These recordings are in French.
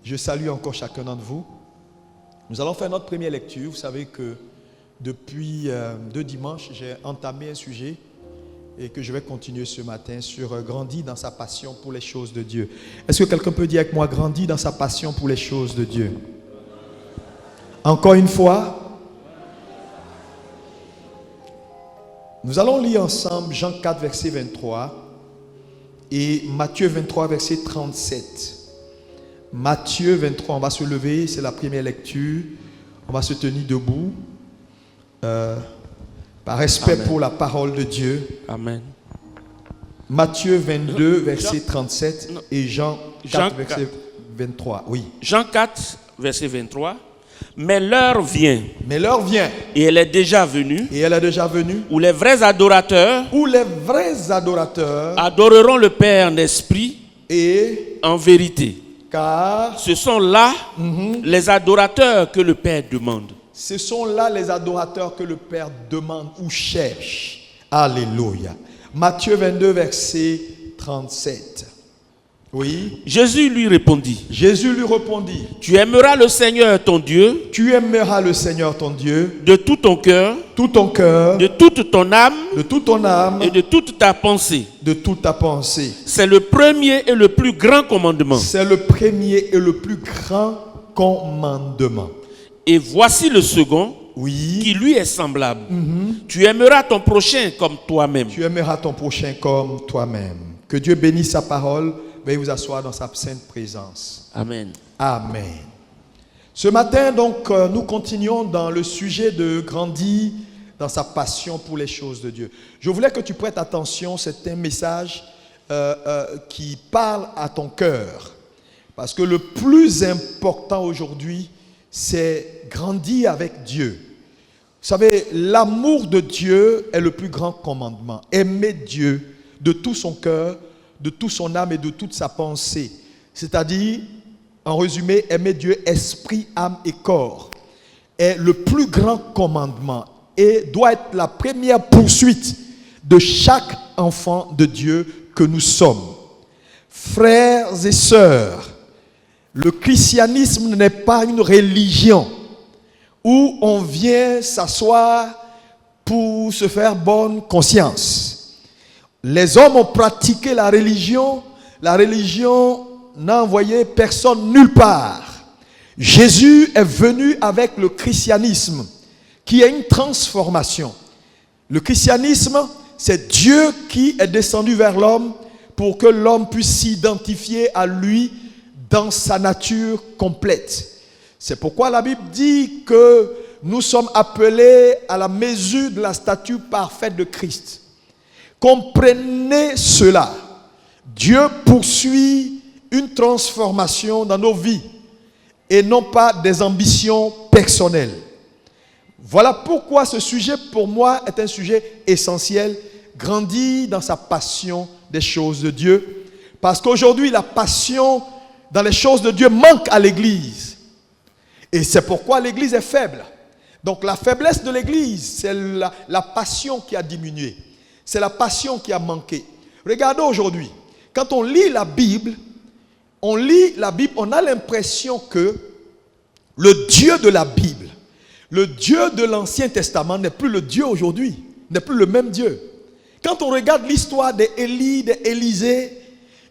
Je salue encore chacun d'entre vous. Nous allons faire notre première lecture. Vous savez que depuis 2 dimanches, j'ai entamé un sujet et que je vais continuer ce matin sur grandir dans sa passion pour les choses de Dieu. Est-ce que quelqu'un peut dire avec moi, grandir dans sa passion pour les choses de Dieu? Encore une fois, nous allons lire ensemble Jean 4, verset 23 et Matthieu 23, verset 37. Matthieu 23, on va se lever, c'est la première lecture. On va se tenir debout par respect Amen. Pour la parole de Dieu. Amen. Matthieu 22, verset 37 et Jean 4, verset 23. Oui. Jean 4, verset 23. Mais l'heure vient. Mais l'heure vient. Et elle est déjà venue. Et elle est déjà venue. Où les vrais adorateurs. Où les vrais adorateurs. Adoreront le Père en esprit. Et en vérité. Car ce sont là les adorateurs que le Père demande. Ce sont là les adorateurs que le Père demande ou cherche. Alléluia. Matthieu 22, verset 37. Oui. Jésus lui répondit. Jésus lui répondit. Tu aimeras le Seigneur ton Dieu. Tu aimeras le Seigneur ton Dieu. De tout ton cœur. Tout ton cœur. De toute ton âme. De toute ton âme. Et de toute ta pensée. De toute ta pensée. C'est le premier et le plus grand commandement. C'est le premier et le plus grand commandement. Et voici le second. Oui. Qui lui est semblable. Tu aimeras ton prochain comme toi-même. Tu aimeras ton prochain comme toi-même. Que Dieu bénisse sa parole. Veuillez vous asseoir dans sa sainte présence. Amen. Amen. Ce matin, donc, nous continuons dans le sujet de grandir dans sa passion pour les choses de Dieu. Je voulais que tu prêtes attention, c'est un message qui parle à ton cœur. Parce que le plus important aujourd'hui, c'est grandir avec Dieu. Vous savez, l'amour de Dieu est le plus grand commandement. Aimer Dieu de tout son cœur, de toute son âme et de toute sa pensée. C'est-à-dire, en résumé, aimer Dieu, esprit, âme et corps est le plus grand commandement et doit être la première poursuite de chaque enfant de Dieu que nous sommes. Frères et sœurs, le christianisme n'est pas une religion où on vient s'asseoir pour se faire bonne conscience. Les hommes ont pratiqué la religion n'a envoyé personne nulle part. Jésus est venu avec le christianisme, qui est une transformation. Le christianisme, c'est Dieu qui est descendu vers l'homme pour que l'homme puisse s'identifier à lui dans sa nature complète. C'est pourquoi la Bible dit que nous sommes appelés à la mesure de la stature parfaite de Christ. Comprenez cela. Dieu poursuit une transformation dans nos vies et non pas des ambitions personnelles. Voilà pourquoi ce sujet pour moi est un sujet essentiel. Grandir dans sa passion des choses de Dieu. Parce qu'aujourd'hui, la passion dans les choses de Dieu manque à l'Église. Et c'est pourquoi l'Église est faible. Donc la faiblesse de l'Église, c'est la passion qui a diminué. C'est la passion qui a manqué. Regardez aujourd'hui, quand on lit la Bible, on a l'impression que le Dieu de la Bible, le Dieu de l'Ancien Testament n'est plus le Dieu aujourd'hui, n'est plus le même Dieu. Quand on regarde l'histoire d'Élie, d'Élisée,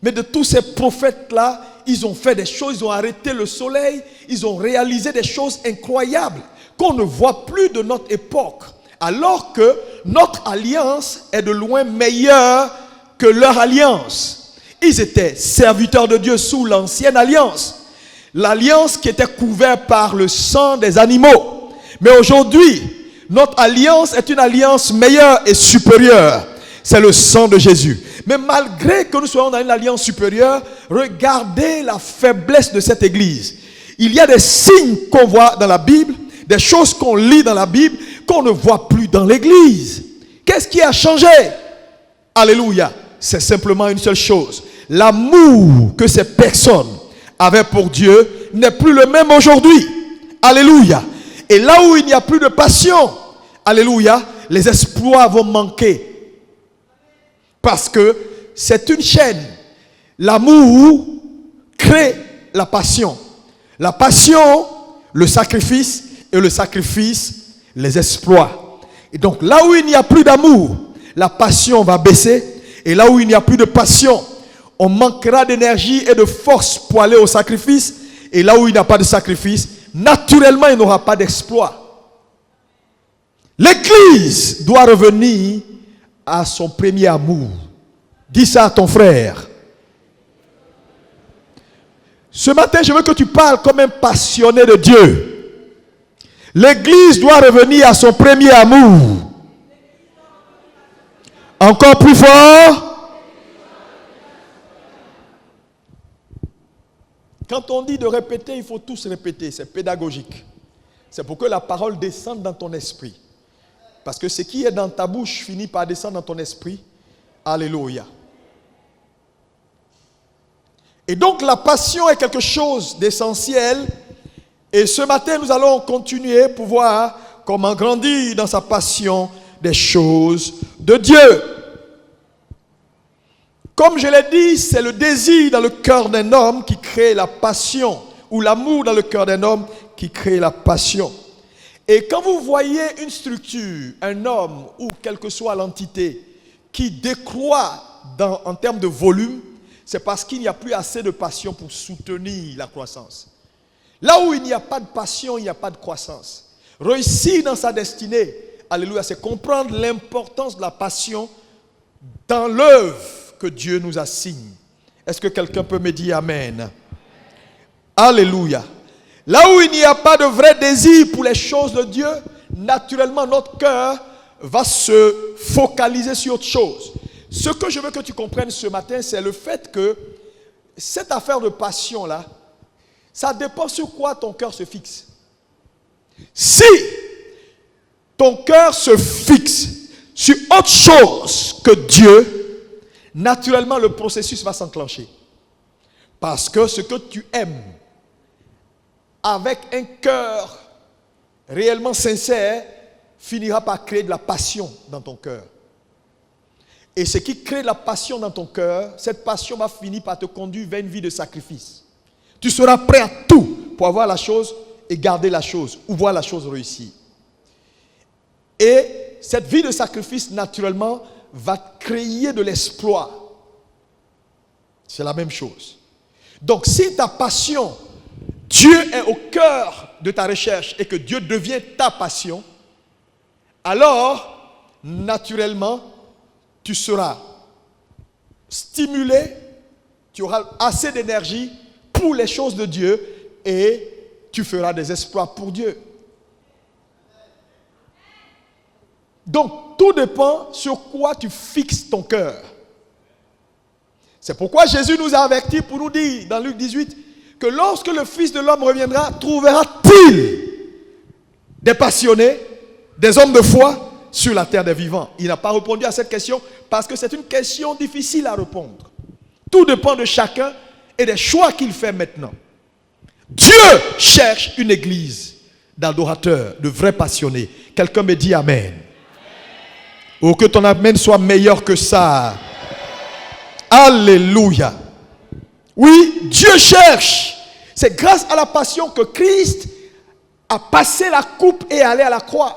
mais de tous ces prophètes-là, ils ont fait des choses, ils ont arrêté le soleil, ils ont réalisé des choses incroyables qu'on ne voit plus de notre époque. Alors que notre alliance est de loin meilleure que leur alliance. Ils étaient serviteurs de Dieu sous l'ancienne alliance. L'alliance qui était couverte par le sang des animaux. Mais aujourd'hui, notre alliance est une alliance meilleure et supérieure. C'est le sang de Jésus. Mais malgré que nous soyons dans une alliance supérieure, regardez la faiblesse de cette église. Il y a des signes qu'on voit dans la Bible, des choses qu'on lit dans la Bible, qu'on ne voit plus dans l'église. Qu'est-ce qui a changé? Alléluia. C'est simplement une seule chose. L'amour que ces personnes avaient pour Dieu n'est plus le même aujourd'hui. Alléluia. Et là où il n'y a plus de passion, alléluia, les exploits vont manquer. Parce que c'est une chaîne. L'amour crée la passion. La passion, le sacrifice, et le sacrifice, les exploits. Et donc là où il n'y a plus d'amour, la passion va baisser. Et là où il n'y a plus de passion, on manquera d'énergie et de force pour aller au sacrifice. Et là où il n'y a pas de sacrifice, naturellement il n'y aura pas d'exploit. L'Église doit revenir à son premier amour. Dis ça à ton frère. Ce matin, je veux que tu parles comme un passionné de Dieu. L'Église doit revenir à son premier amour. Encore plus fort. Quand on dit de répéter, il faut tous répéter. C'est pédagogique. C'est pour que la parole descende dans ton esprit. Parce que ce qui est dans ta bouche finit par descendre dans ton esprit. Alléluia. Et donc la passion est quelque chose d'essentiel. Et ce matin, nous allons continuer pour voir comment grandir dans sa passion des choses de Dieu. Comme je l'ai dit, c'est le désir dans le cœur d'un homme qui crée la passion, ou l'amour dans le cœur d'un homme qui crée la passion. Et quand vous voyez une structure, un homme ou quelle que soit l'entité qui décroît en termes de volume, c'est parce qu'il n'y a plus assez de passion pour soutenir la croissance. Là où il n'y a pas de passion, il n'y a pas de croissance. Réussir dans sa destinée, alléluia, c'est comprendre l'importance de la passion dans l'œuvre que Dieu nous assigne. Est-ce que quelqu'un peut me dire Amen? Alléluia. Là où il n'y a pas de vrai désir pour les choses de Dieu, naturellement notre cœur va se focaliser sur autre chose. Ce que je veux que tu comprennes ce matin, c'est le fait que cette affaire de passion-là, ça dépend sur quoi ton cœur se fixe. Si ton cœur se fixe sur autre chose que Dieu, naturellement le processus va s'enclencher. Parce que ce que tu aimes, avec un cœur réellement sincère, finira par créer de la passion dans ton cœur. Et ce qui crée de la passion dans ton cœur, cette passion va finir par te conduire vers une vie de sacrifice. Tu seras prêt à tout pour avoir la chose et garder la chose, ou voir la chose réussir. Et cette vie de sacrifice, naturellement, va créer de l'exploit. C'est la même chose. Donc, si ta passion, Dieu est au cœur de ta recherche et que Dieu devient ta passion, alors, naturellement, tu seras stimulé, tu auras assez d'énergie pour les choses de Dieu et tu feras des exploits pour Dieu. Donc, tout dépend sur quoi tu fixes ton cœur. C'est pourquoi Jésus nous a avertis pour nous dire dans Luc 18 que lorsque le Fils de l'homme reviendra, trouvera-t-il des passionnés, des hommes de foi sur la terre des vivants? Il n'a pas répondu à cette question parce que c'est une question difficile à répondre. Tout dépend de chacun et des choix qu'il fait maintenant. Dieu cherche une église d'adorateurs, de vrais passionnés. Quelqu'un me dit Amen. Ou que ton Amen soit meilleur que ça. Alléluia. Oui, Dieu cherche. C'est grâce à la passion que Christ a passé la coupe et est allé à la croix.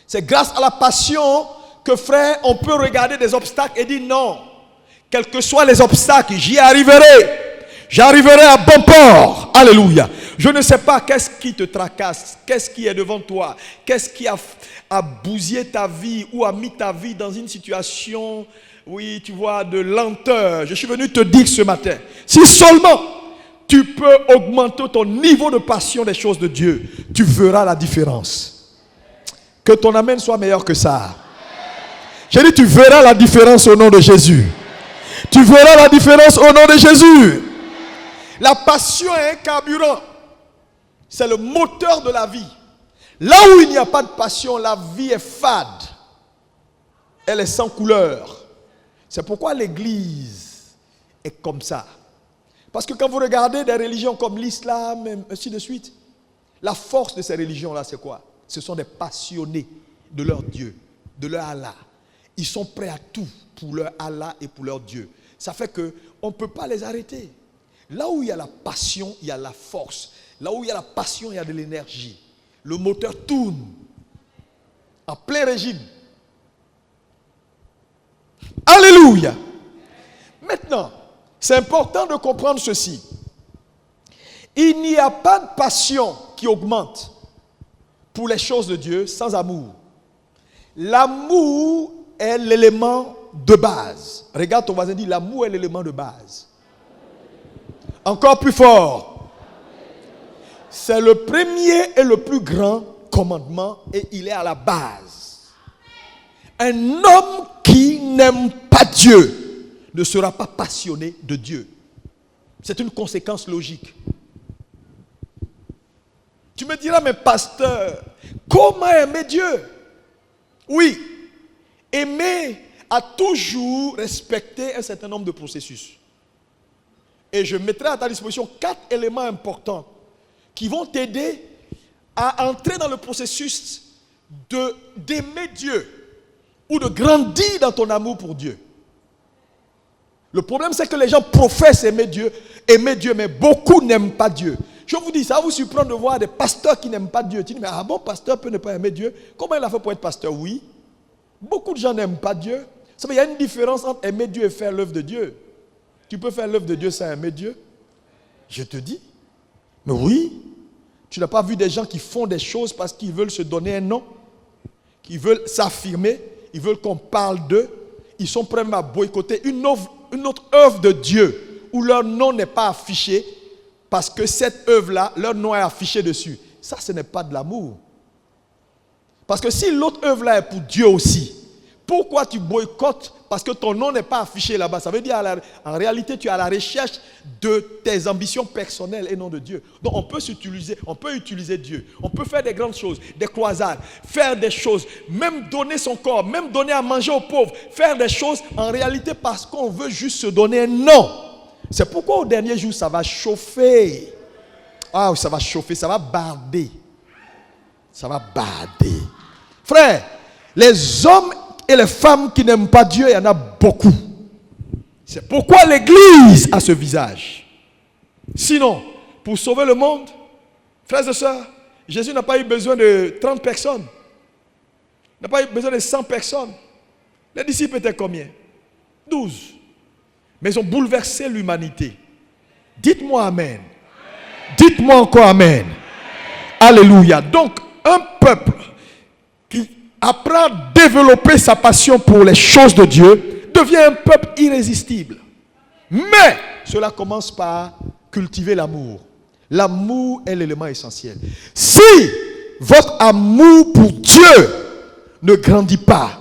C'est grâce à la passion que, frère, on peut regarder des obstacles et dire non. Quels que soient les obstacles, j'y arriverai. J'arriverai à bon port. Alléluia. Je ne sais pas qu'est-ce qui te tracasse, qu'est-ce qui est devant toi, qu'est-ce qui a bousillé ta vie ou a mis ta vie dans une situation, oui, tu vois, de lenteur. Je suis venu te dire ce matin, si seulement tu peux augmenter ton niveau de passion des choses de Dieu, tu verras la différence. Que ton amen soit meilleur que ça. J'ai dit, tu verras la différence au nom de Jésus. Tu verras la différence au nom de Jésus. La passion est un carburant. C'est le moteur de la vie. Là où il n'y a pas de passion, la vie est fade. Elle est sans couleur. C'est pourquoi l'église est comme ça. Parce que quand vous regardez des religions comme l'islam, et ainsi de suite, la force de ces religions-là, c'est quoi? Ce sont des passionnés de leur Dieu, de leur Allah. Ils sont prêts à tout pour leur Allah et pour leur Dieu. Ça fait qu'on ne peut pas les arrêter. Là où il y a la passion, il y a la force. Là où il y a la passion, il y a de l'énergie. Le moteur tourne en plein régime. Alléluia. Maintenant, c'est important de comprendre ceci. Il n'y a pas de passion qui augmente pour les choses de Dieu sans amour. L'amour est l'élément de base. Regarde ton voisin, dit l'amour est l'élément de base. Encore plus fort. C'est le premier et le plus grand commandement et il est à la base. Un homme qui n'aime pas Dieu ne sera pas passionné de Dieu. C'est une conséquence logique. Tu me diras, mais pasteur, comment aimer Dieu? Oui, aimer a toujours respecté un certain nombre de processus. Et je mettrai à ta disposition 4 éléments importants qui vont t'aider à entrer dans le processus d'aimer Dieu ou de grandir dans ton amour pour Dieu. Le problème, c'est que les gens professent aimer Dieu, mais beaucoup n'aiment pas Dieu. Je vous dis, ça va vous surprendre de voir des pasteurs qui n'aiment pas Dieu. Tu dis, mais ah bon, pasteur peut ne pas aimer Dieu? Comment il a fait pour être pasteur? Oui. Beaucoup de gens n'aiment pas Dieu. Il y a une différence entre aimer Dieu et faire l'œuvre de Dieu. Tu peux faire l'œuvre de Dieu sans aimer Dieu? Je te dis. Mais oui. Tu n'as pas vu des gens qui font des choses parce qu'ils veulent se donner un nom, qui veulent s'affirmer, ils veulent qu'on parle d'eux. Ils sont prêts à boycotter une autre œuvre de Dieu où leur nom n'est pas affiché parce que cette œuvre-là, leur nom est affiché dessus. Ça, ce n'est pas de l'amour. Parce que si l'autre œuvre-là est pour Dieu aussi, pourquoi tu boycottes parce que ton nom n'est pas affiché là-bas? Ça veut dire en réalité tu es à la recherche de tes ambitions personnelles et non de Dieu. Donc on peut utiliser Dieu. On peut faire des grandes choses, des croisades, faire des choses, même donner son corps, même donner à manger aux pauvres, faire des choses en réalité parce qu'on veut juste se donner un nom. C'est pourquoi au dernier jour ça va chauffer. Ah, ça va chauffer, ça va barder. Ça va barder. Frère, les hommes et les femmes qui n'aiment pas Dieu, il y en a beaucoup. C'est pourquoi l'Église a ce visage. Sinon, pour sauver le monde, frères et sœurs, Jésus n'a pas eu besoin de 30 personnes. Il n'a pas eu besoin de 100 personnes. Les disciples étaient combien? 12. Mais ils ont bouleversé l'humanité. Dites-moi Amen. Dites-moi encore Amen. Alléluia. Donc, un peuple qui apprend à développer sa passion pour les choses de Dieu devient un peuple irrésistible. Mais cela commence par cultiver l'amour. L'amour est l'élément essentiel. Si votre amour pour Dieu ne grandit pas,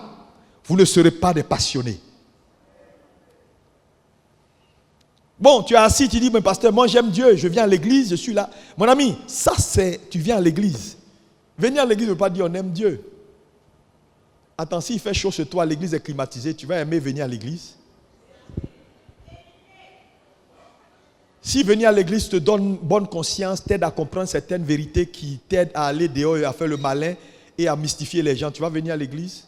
vous ne serez pas des passionnés. Bon, tu es assis, tu dis, mais pasteur, moi j'aime Dieu, je viens à l'église, je suis là. Mon ami, ça c'est, tu viens à l'église. Venir à l'église ne veut pas dire on aime Dieu. Attends, s'il fait chaud chez toi, l'église est climatisée, tu vas aimer venir à l'église? Si venir à l'église te donne bonne conscience, t'aide à comprendre certaines vérités qui t'aident à aller dehors et à faire le malin et à mystifier les gens, tu vas venir à l'église?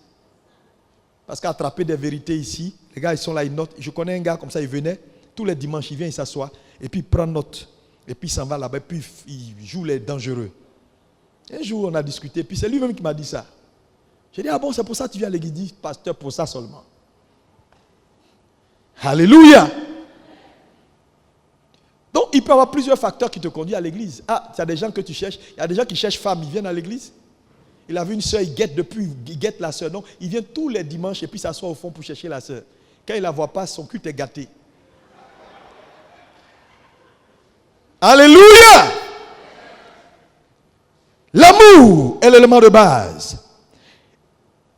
Parce qu'attraper des vérités ici, les gars ils sont là, ils notent. Je connais un gars comme ça, il venait, tous les dimanches il vient, il s'assoit, et puis il prend note, et puis il s'en va là-bas, et puis il joue les dangereux. Un jour on a discuté, puis c'est lui-même qui m'a dit ça. J'ai dit, ah bon, c'est pour ça que tu viens à l'église? Il dit, pasteur, pour ça seulement. Alléluia! Donc, il peut y avoir plusieurs facteurs qui te conduisent à l'église. Ah, il y a des gens que tu cherches. Il y a des gens qui cherchent femme, ils viennent à l'église. Il a vu une soeur, il guette la soeur. Donc, il vient tous les dimanches et puis s'assoit au fond pour chercher la soeur. Quand il ne la voit pas, son culte est gâté. Alléluia! L'amour est l'élément de base.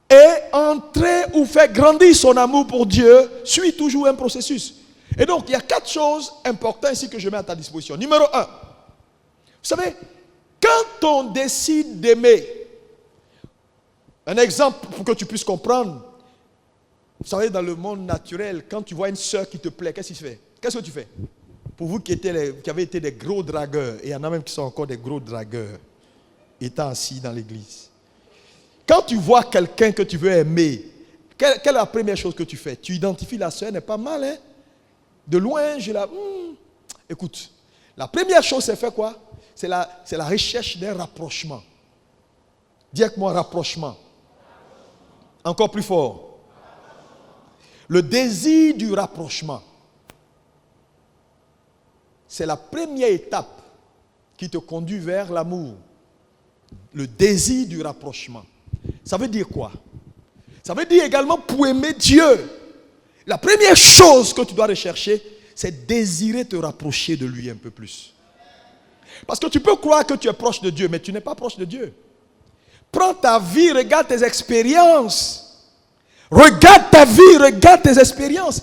Et entrer ou faire grandir son amour pour Dieu suit toujours un processus. Et donc, il y a 4 choses importantes ici que je mets à ta disposition. Numéro 1. Vous savez, quand on décide d'aimer, un exemple pour que tu puisses comprendre, vous savez, dans le monde naturel, quand tu vois une soeur qui te plaît, qu'est-ce que tu fais? Qu'est-ce que tu fais? Pour vous qui avez été des gros dragueurs, et il y en a même qui sont encore des gros dragueurs, étant assis dans l'église. Quand tu vois quelqu'un que tu veux aimer, quelle est la première chose que tu fais? Tu identifies la soeur, elle n'est pas mal, hein? De loin, Écoute, la première chose, c'est faire quoi? C'est la recherche d'un rapprochement. Dis avec moi, rapprochement. Encore plus fort. Le désir du rapprochement. C'est la première étape qui te conduit vers l'amour. Le désir du rapprochement. Ça veut dire quoi? Ça veut dire également pour aimer Dieu. La première chose que tu dois rechercher, c'est désirer te rapprocher de lui un peu plus. Parce que tu peux croire que tu es proche de Dieu, mais tu n'es pas proche de Dieu. Prends ta vie, regarde tes expériences. Regarde ta vie, regarde tes expériences.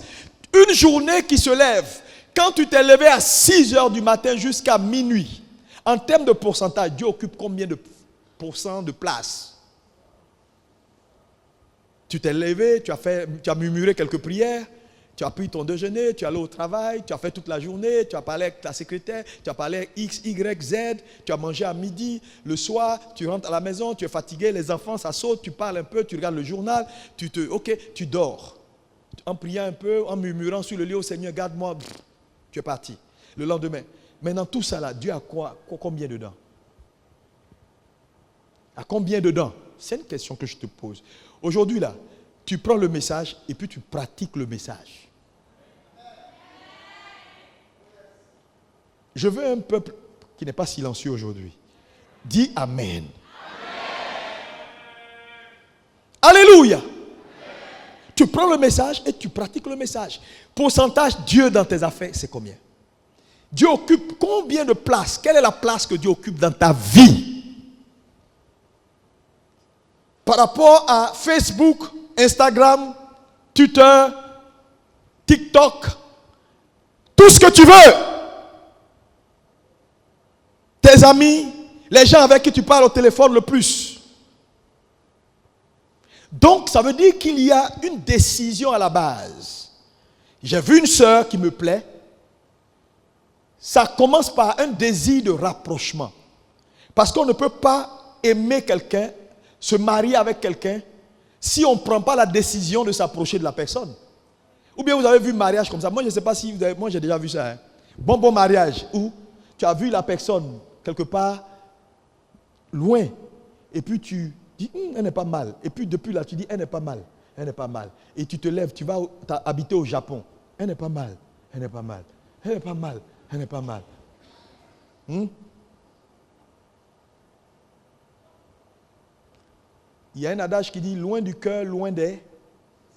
Une journée qui se lève, quand tu t'es levé à 6 heures du matin jusqu'à minuit, en termes de pourcentage, Dieu occupe combien de pourcents de place? Tu t'es levé, tu as murmuré quelques prières, tu as pris ton déjeuner, tu es allé au travail, tu as fait toute la journée, tu as parlé avec ta secrétaire, tu as parlé avec X, Y, Z, tu as mangé à midi, le soir, tu rentres à la maison, tu es fatigué, les enfants, ça saute, tu parles un peu, tu regardes le journal, tu dors. En priant un peu, en murmurant sur le lit, au Seigneur, garde-moi, tu es parti. Le lendemain. Maintenant, tout ça là, Dieu a combien dedans? À combien dedans? C'est une question que je te pose. Aujourd'hui là, tu prends le message et puis tu pratiques le message. Je veux un peuple qui n'est pas silencieux aujourd'hui. Dis Amen. Amen. Alléluia. Amen. Tu prends le message et tu pratiques le message. Pourcentage Dieu dans tes affaires, c'est combien? Dieu occupe combien de place? Quelle est la place que Dieu occupe dans ta vie? Par rapport à Facebook, Instagram, Twitter, TikTok, tout ce que tu veux. Tes amis, les gens avec qui tu parles au téléphone le plus. Donc, ça veut dire qu'il y a une décision à la base. J'ai vu une sœur qui me plaît. Ça commence par un désir de rapprochement. Parce qu'on ne peut pas aimer quelqu'un, se marier avec quelqu'un, si on ne prend pas la décision de s'approcher de la personne. Ou bien vous avez vu un mariage comme ça. Moi, je ne sais pas si vous avez... Moi, j'ai déjà vu ça. Hein. Bon mariage, où tu as vu la personne quelque part loin. Et puis tu dis, elle n'est pas mal. Et puis depuis là, tu dis, elle n'est pas mal. Elle n'est pas mal. Et tu te lèves, tu vas habiter au Japon. Elle n'est pas mal. Elle n'est pas mal. Elle n'est pas mal. Elle n'est pas mal. Il y a un adage qui dit loin du cœur, loin des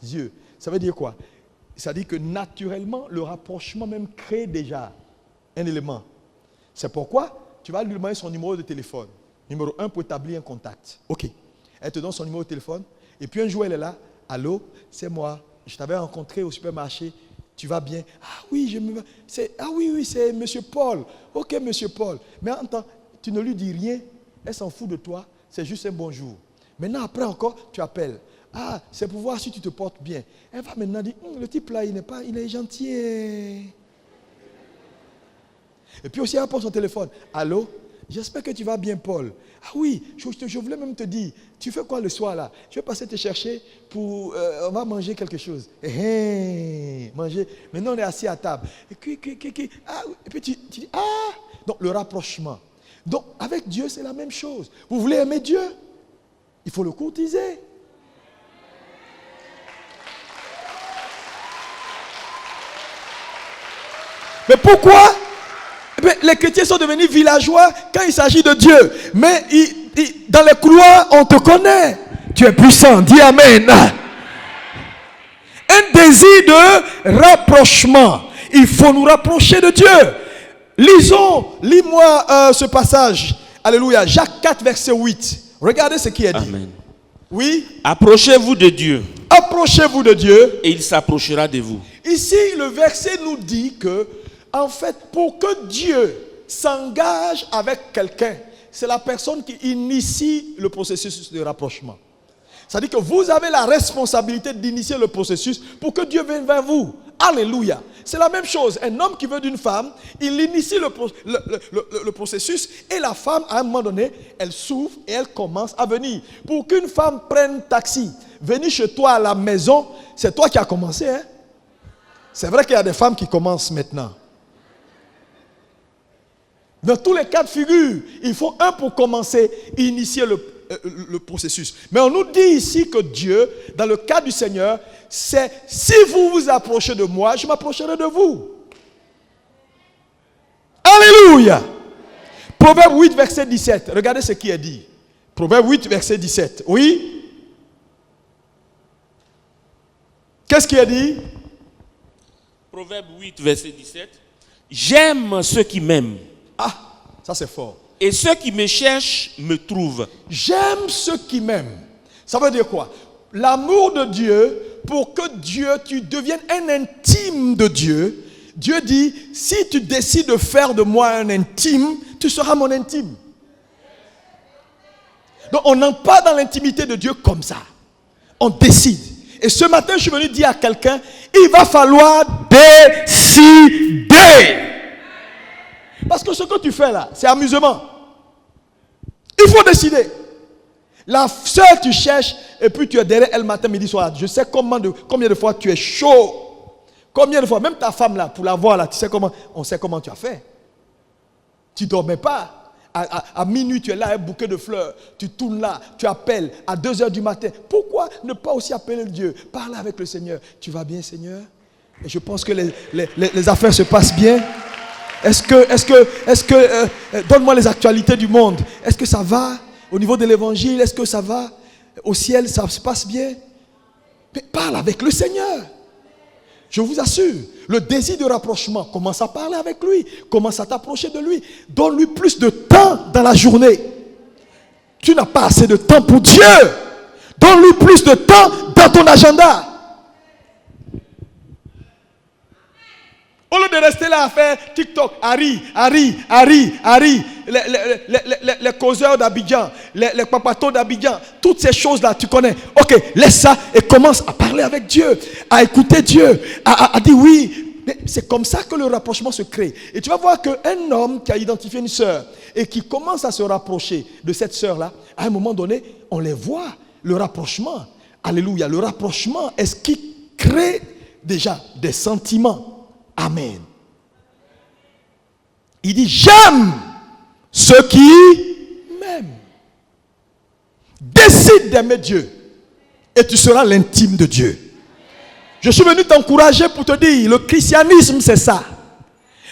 yeux. Ça veut dire quoi? Ça dit que naturellement, le rapprochement même crée déjà un élément. C'est pourquoi tu vas lui demander son numéro de téléphone. Numéro 1 pour établir un contact. Ok. Elle te donne son numéro de téléphone. Et puis un jour, elle est là. Allô, c'est moi. Je t'avais rencontré au supermarché. Tu vas bien? Ah oui, oui, c'est monsieur Paul. Ok, monsieur Paul. Mais attends, tu ne lui dis rien. Elle s'en fout de toi. C'est juste un bonjour. Maintenant, après encore, tu appelles. Ah, c'est pour voir si tu te portes bien. Elle va maintenant dire, le type là, il est gentil. Et puis aussi, elle prend son téléphone. Allô? J'espère que tu vas bien, Paul. Ah oui, je voulais même te dire, tu fais quoi le soir là? Je vais passer te chercher pour... on va manger quelque chose. Manger. Maintenant, on est assis à table. Et puis tu dis, ah! Donc, le rapprochement. Donc, avec Dieu, c'est la même chose. Vous voulez aimer Dieu? Il faut le courtiser. Mais pourquoi? Les chrétiens sont devenus villageois quand il s'agit de Dieu. Mais dans les couloirs, on te connaît. Tu es puissant. Dis Amen. Un désir de rapprochement. Il faut nous rapprocher de Dieu. Lis-moi ce passage. Alléluia. Jacques 4, verset 8. Regardez ce qui est dit. Amen. Oui. Approchez-vous de Dieu. Approchez-vous de Dieu. Et il s'approchera de vous. Ici, le verset nous dit que, en fait, pour que Dieu s'engage avec quelqu'un, c'est la personne qui initie le processus de rapprochement. C'est-à-dire que vous avez la responsabilité d'initier le processus pour que Dieu vienne vers vous. Alléluia. C'est la même chose. Un homme qui veut d'une femme, il initie le processus et la femme, à un moment donné, elle s'ouvre et elle commence à venir. Pour qu'une femme prenne taxi, venir chez toi à la maison, c'est toi qui as commencé. Hein? C'est vrai qu'il y a des femmes qui commencent maintenant. Dans tous les cas de figure, il faut un pour commencer, initier le processus. Mais on nous dit ici que Dieu, dans le cas du Seigneur, c'est si vous vous approchez de moi, je m'approcherai de vous. Alléluia. Proverbe 8, verset 17. Regardez ce qui est dit. Proverbe 8, verset 17. Oui. Qu'est-ce qui est dit? Proverbe 8, verset 17. J'aime ceux qui m'aiment. Ah, ça c'est fort. Et ceux qui me cherchent me trouvent. J'aime ceux qui m'aiment. Ça veut dire quoi? L'amour de Dieu, pour que Dieu, tu deviennes un intime de Dieu. Dieu dit, si tu décides de faire de moi un intime, tu seras mon intime. Donc on n'entre pas dans l'intimité de Dieu comme ça. On décide. Et ce matin, je suis venu dire à quelqu'un, il va falloir décider. Parce que ce que tu fais là, c'est amusement. Il faut décider. La soeur, tu cherches, et puis tu es derrière elle matin, midi, soir. Je sais combien de fois tu es chaud. Combien de fois, même ta femme là, pour la voir là, tu sais comment, on sait comment tu as fait. Tu ne dormais pas. À minuit, tu es là, un bouquet de fleurs. Tu tournes là, tu appelles à 2h du matin. Pourquoi ne pas aussi appeler Dieu? Parle avec le Seigneur. Tu vas bien, Seigneur? Et je pense que les affaires se passent bien. Donne-moi les actualités du monde. Est-ce que ça va au niveau de l'évangile? Est-ce que ça va au ciel? Ça se passe bien? Mais parle avec le Seigneur. Je vous assure, le désir de rapprochement, commence à parler avec lui, commence à t'approcher de lui, donne-lui plus de temps dans la journée. Tu n'as pas assez de temps pour Dieu. Donne-lui plus de temps dans ton agenda. Au lieu de rester là à faire TikTok, Harry, les causeurs d'Abidjan, les papatos d'Abidjan, toutes ces choses-là, tu connais. Ok, laisse ça et commence à parler avec Dieu, à écouter Dieu, à dire oui. Mais c'est comme ça que le rapprochement se crée. Et tu vas voir qu'un homme qui a identifié une sœur et qui commence à se rapprocher de cette sœur-là, à un moment donné, on les voit, le rapprochement. Alléluia, le rapprochement est ce qui crée déjà des sentiments. Amen. Il dit, j'aime ceux qui m'aiment. Décide d'aimer Dieu et tu seras l'intime de Dieu. Je suis venu t'encourager pour te dire, le christianisme c'est ça.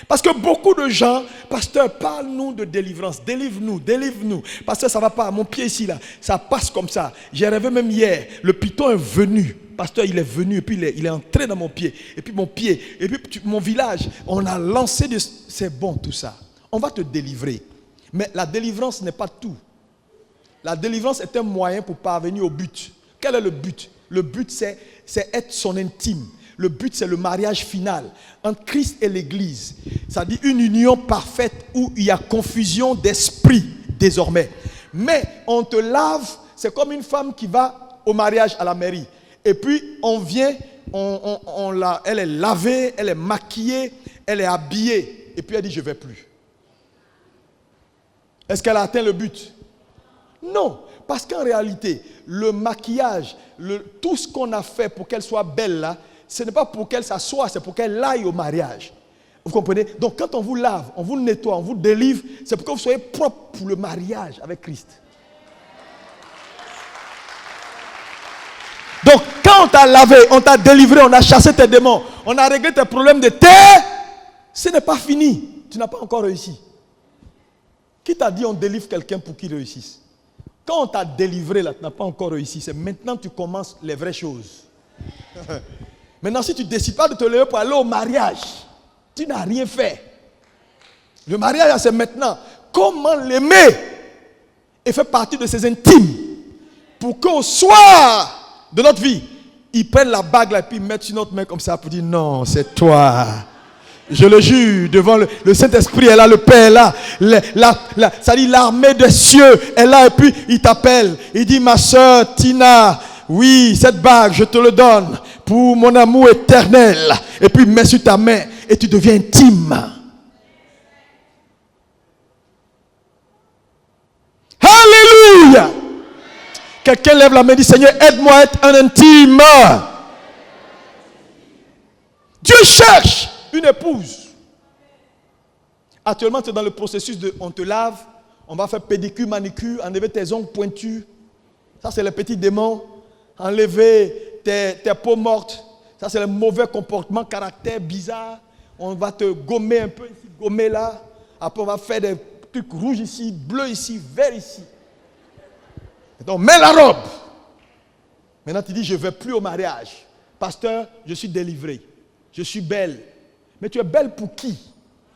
Parce que beaucoup de gens, pasteur, parle-nous de délivrance, délivre-nous. Pasteur, ça ne va pas, mon pied ici, là, ça passe comme ça. J'ai rêvé même hier, le python est venu. Pasteur, il est venu et puis il est entré dans mon pied. Et puis mon pied, et puis mon village, on a lancé des... C'est bon tout ça. On va te délivrer. Mais la délivrance n'est pas tout. La délivrance est un moyen pour parvenir au but. Quel est le but? Le but, c'est être son intime. Le but, c'est le mariage final entre Christ et l'Église. Ça dit une union parfaite où il y a confusion d'esprit désormais. Mais on te lave, c'est comme une femme qui va au mariage à la mairie. Et puis, on vient, elle est lavée, elle est maquillée, elle est habillée. Et puis, elle dit, je ne vais plus. Est-ce qu'elle a atteint le but? Non. Parce qu'en réalité, le maquillage, tout ce qu'on a fait pour qu'elle soit belle là, ce n'est pas pour qu'elle s'assoie, c'est pour qu'elle aille au mariage. Vous comprenez? Donc, quand on vous lave, on vous nettoie, on vous délivre, c'est pour que vous soyez propre pour le mariage avec Christ. Donc, quand on t'a lavé, on t'a délivré, on a chassé tes démons, on a réglé tes problèmes de terre, ce n'est pas fini. Tu n'as pas encore réussi. Qui t'a dit on délivre quelqu'un pour qu'il réussisse? Quand on t'a délivré, là, tu n'as pas encore réussi. C'est maintenant que tu commences les vraies choses. Maintenant, si tu ne décides pas de te lever pour aller au mariage, tu n'as rien fait. Le mariage, c'est maintenant. Comment l'aimer et faire partie de ses intimes pour qu'au soir de notre vie, ils prennent la bague là, et puis ils mettent sur notre main comme ça pour dire non, c'est toi. Je le jure, devant le Saint-Esprit est là, le Père est là, ça dit l'armée des cieux est là, et puis il t'appelle, il dit ma soeur Tina, oui, cette bague, je te le donne pour mon amour éternel, et puis mets sur ta main, et tu deviens intime. Alléluia! Quelqu'un lève la main et dit Seigneur, aide-moi à être un intime. Dieu cherche une épouse. Actuellement, tu es dans le processus de, on te lave, on va faire pédicure, manicure, enlever tes ongles pointus. Ça, c'est le petit démon. Enlever tes peaux mortes. Ça, c'est le mauvais comportement, caractère bizarre. On va te gommer un peu ici, gommer là. Après, on va faire des trucs rouges ici, bleus ici, verts ici. Donc, mets la robe. Maintenant, tu dis, je ne vais plus au mariage. Pasteur, je suis délivré. Je suis belle. Mais tu es belle pour qui?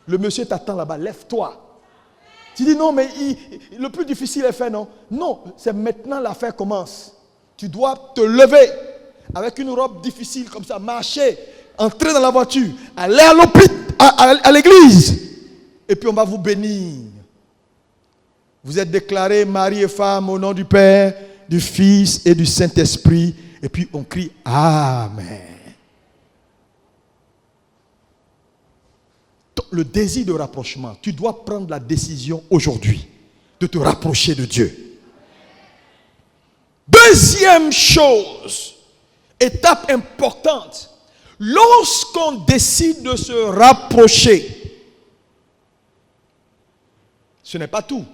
Le monsieur t'attend là-bas, lève-toi. Tu dis, non, mais le plus difficile est fait, non? Non, c'est maintenant l'affaire commence. Tu dois te lever avec une robe difficile comme ça, marcher, entrer dans la voiture, aller à l'hôpital, à l'église. Et puis on va vous bénir. Vous êtes déclarés mari et femme au nom du Père, du Fils et du Saint-Esprit. Et puis on crie Amen. Le désir de rapprochement, tu dois prendre la décision aujourd'hui de te rapprocher de Dieu. Deuxième chose, étape importante, lorsqu'on décide de se rapprocher, ce n'est pas tout.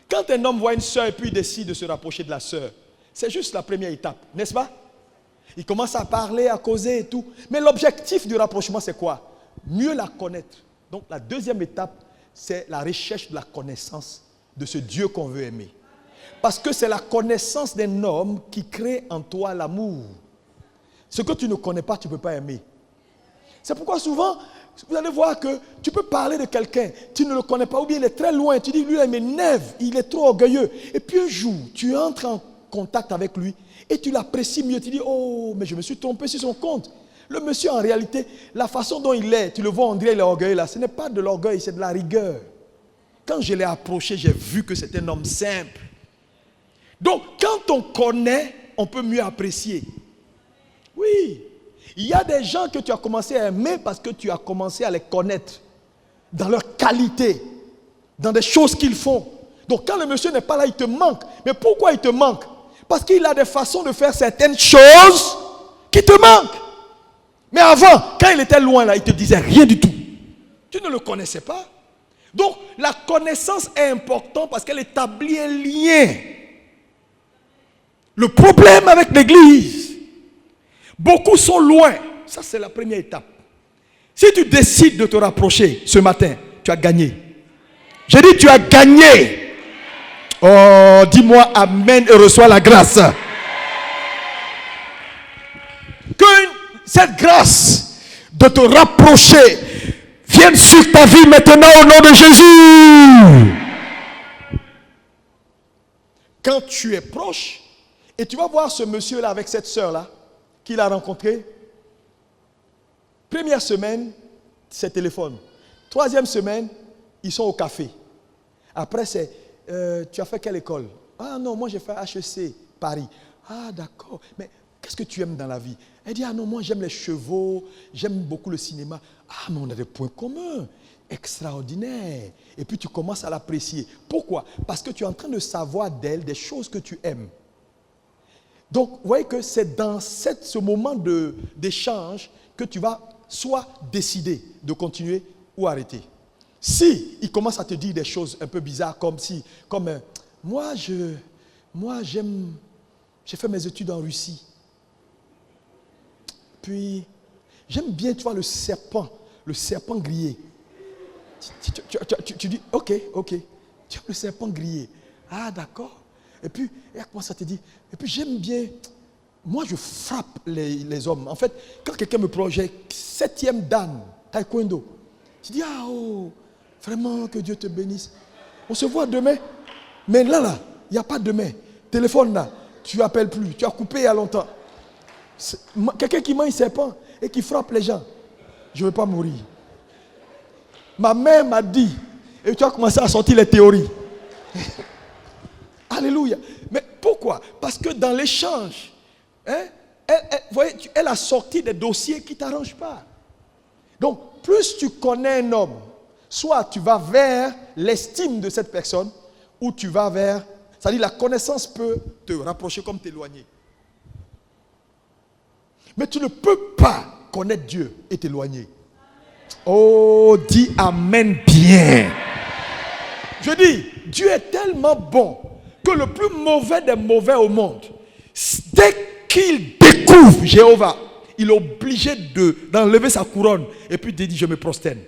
Quand un homme voit une sœur et puis il décide de se rapprocher de la sœur, c'est juste la première étape, n'est-ce pas? Il commence à parler, à causer et tout. Mais l'objectif du rapprochement, c'est quoi? Mieux la connaître. Donc la deuxième étape, c'est la recherche de la connaissance de ce Dieu qu'on veut aimer. Parce que c'est la connaissance d'un homme qui crée en toi l'amour. Ce que tu ne connais pas, tu ne peux pas aimer. C'est pourquoi souvent, vous allez voir que tu peux parler de quelqu'un, tu ne le connais pas, ou bien il est très loin, tu dis, lui, il m'énerve, il est trop orgueilleux. Et puis un jour, tu entres en contact avec lui et tu l'apprécies mieux. Tu dis, oh, mais je me suis trompé sur son compte. Le monsieur, en réalité, la façon dont il est, tu le vois, on dirait qu'il est orgueilleux là. Ce n'est pas de l'orgueil, c'est de la rigueur. Quand je l'ai approché, j'ai vu que c'est un homme simple. Donc, quand on connaît, on peut mieux apprécier. Oui. Il y a des gens que tu as commencé à aimer parce que tu as commencé à les connaître. Dans leur qualité. Dans des choses qu'ils font. Donc, quand le monsieur n'est pas là, il te manque. Mais pourquoi il te manque? Parce qu'il a des façons de faire certaines choses qui te manquent. Mais avant, quand il était loin là, il ne te disait rien du tout. Tu ne le connaissais pas. Donc, la connaissance est importante parce qu'elle établit un lien. Le problème avec l'église, beaucoup sont loin. Ça, c'est la première étape. Si tu décides de te rapprocher ce matin, tu as gagné. J'ai dit, tu as gagné. Oh, dis-moi Amen et reçois la grâce. Que cette grâce de te rapprocher vienne sur ta vie maintenant au nom de Jésus. Quand tu es proche, et tu vas voir ce monsieur-là avec cette sœur-là, qu'il a rencontré. Première semaine, c'est téléphone. Troisième semaine, ils sont au café. Après, c'est, tu as fait quelle école? Ah non, moi j'ai fait HEC, Paris. Ah d'accord, mais qu'est-ce que tu aimes dans la vie? Elle dit, ah non, moi j'aime les chevaux, j'aime beaucoup le cinéma. Ah, mais on a des points communs, extraordinaires. Et puis tu commences à l'apprécier. Pourquoi? Parce que tu es en train de savoir d'elle des choses que tu aimes. Donc, vous voyez que c'est dans ce moment d'échange que tu vas soit décider de continuer ou arrêter. Si il commence à te dire des choses un peu bizarres, moi j'aime, j'ai fait mes études en Russie. Puis, j'aime bien, tu vois, le serpent grillé. Tu dis, ok, tu aimes le serpent grillé. Ah, d'accord. Et puis, elle commence à te dire, et puis j'aime bien, moi je frappe les hommes. En fait, quand quelqu'un me projette 7e dan, taekwondo, tu dis, ah oh, vraiment que Dieu te bénisse. On se voit demain. Mais là, il n'y a pas demain. Téléphone là, tu n'appelles plus, tu as coupé il y a longtemps. Quelqu'un qui mange serpent et qui frappe les gens, je ne veux pas mourir. Ma mère m'a dit, et tu as commencé à sortir les théories. Alléluia. Mais pourquoi? Parce que dans l'échange, elle a sorti des dossiers qui ne t'arrangent pas. Donc, plus tu connais un homme, soit tu vas vers l'estime de cette personne, ou tu vas vers... C'est-à-dire la connaissance peut te rapprocher comme t'éloigner. Mais tu ne peux pas connaître Dieu et t'éloigner. Oh, dis Amen bien. Je dis, Dieu est tellement bon que le plus mauvais des mauvais au monde, dès qu'il découvre Jéhovah, il est obligé d'enlever sa couronne et puis de dire je me prosterne.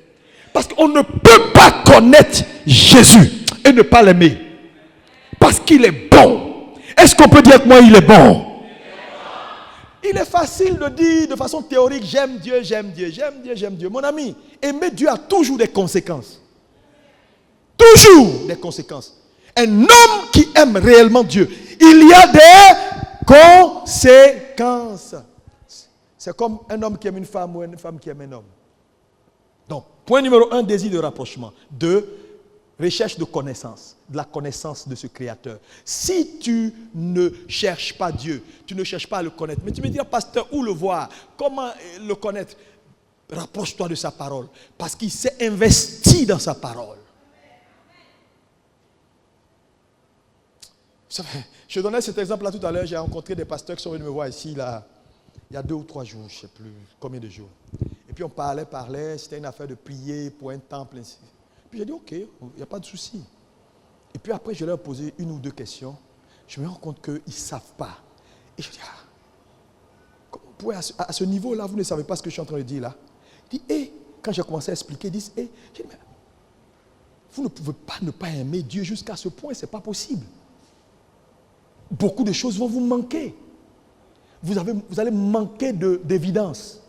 Parce qu'on ne peut pas connaître Jésus et ne pas l'aimer. Parce qu'il est bon. Est-ce qu'on peut dire que moi il est bon? Il est facile de dire de façon théorique j'aime Dieu, j'aime Dieu, j'aime Dieu, j'aime Dieu. Mon ami, aimer Dieu a toujours des conséquences. Toujours des conséquences. Un homme qui aime réellement Dieu, il y a des conséquences. C'est comme un homme qui aime une femme ou une femme qui aime un homme. Donc, point numéro 1, désir de rapprochement. 2, recherche de connaissance, de la connaissance de ce Créateur. Si tu ne cherches pas Dieu, tu ne cherches pas à le connaître, mais tu me dis, pasteur, où le voir? Comment le connaître? Rapproche-toi de sa parole, parce qu'il s'est investi dans sa parole. Je donnais cet exemple-là tout à l'heure. J'ai rencontré des pasteurs qui sont venus me voir ici, là, il y a 2 ou 3 jours, je ne sais plus combien de jours. Et puis on parlait, c'était une affaire de prier pour un temple. Puis j'ai dit, ok, il n'y a pas de souci. Et puis après, je leur ai posé 1 ou 2 questions. Je me rends compte qu'ils ne savent pas. Et je dis, comment vous pouvez, à ce niveau-là, vous ne savez pas ce que je suis en train de dire là? Il dit, quand j'ai commencé à expliquer, ils disent, j'ai dit, mais vous ne pouvez pas ne pas aimer Dieu jusqu'à ce point, ce n'est pas possible. Beaucoup de choses vont vous manquer. Vous allez manquer d'évidence.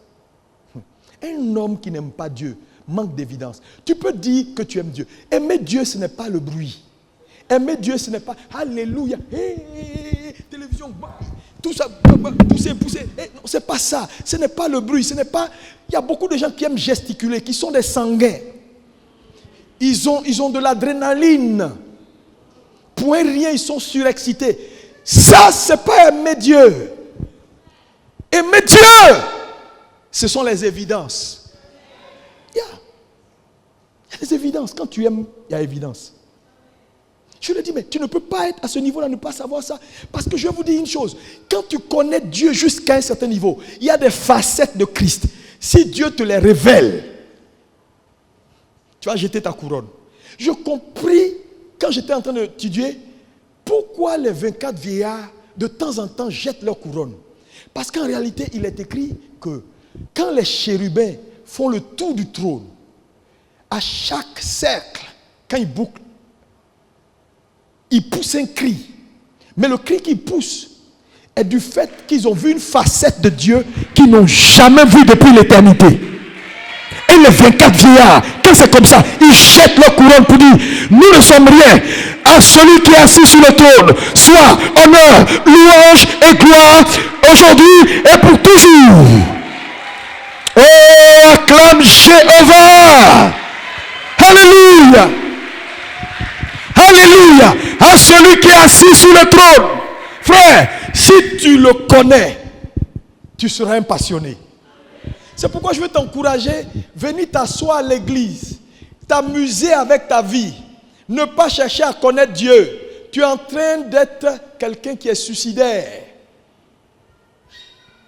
Un homme qui n'aime pas Dieu manque d'évidence. Tu peux dire que tu aimes Dieu. Aimer Dieu, ce n'est pas le bruit. Aimer Dieu, ce n'est pas Alléluia, télévision, tout ça, pousser. Non, ce n'est pas ça. Ce n'est pas le bruit. Ce n'est pas. Il y a beaucoup de gens qui aiment gesticuler, qui sont des sanguins. Ils ont de l'adrénaline. Pour un rien, ils sont surexcités. Ça, ce n'est pas aimer Dieu. Aimer Dieu, ce sont les évidences. Il y a des évidences. Quand tu aimes, il y a évidence. Je le dis, mais tu ne peux pas être à ce niveau-là, ne pas savoir ça. Parce que je vais vous dire une chose. Quand tu connais Dieu jusqu'à un certain niveau, il y a des facettes de Christ. Si Dieu te les révèle, tu vas jeter ta couronne. Je compris, quand j'étais en train d'étudier, pourquoi les 24 vieillards, de temps en temps, jettent leur couronne. Parce qu'en réalité, il est écrit que quand les chérubins font le tour du trône, à chaque cercle, quand ils bouclent, ils poussent un cri. Mais le cri qu'ils poussent est du fait qu'ils ont vu une facette de Dieu qu'ils n'ont jamais vue depuis l'éternité. Et les 24 vieillards, quand c'est comme ça, ils jettent leur couronne pour dire, nous ne sommes rien. À celui qui est assis sur le trône, soit honneur, louange et gloire, aujourd'hui et pour toujours. Oh, acclame Jéhovah. Alléluia. Alléluia. À celui qui est assis sur le trône. Frère, si tu le connais, tu seras un passionné. C'est pourquoi je veux t'encourager, venir t'asseoir à l'église, t'amuser avec ta vie, ne pas chercher à connaître Dieu. Tu es en train d'être quelqu'un qui est suicidaire.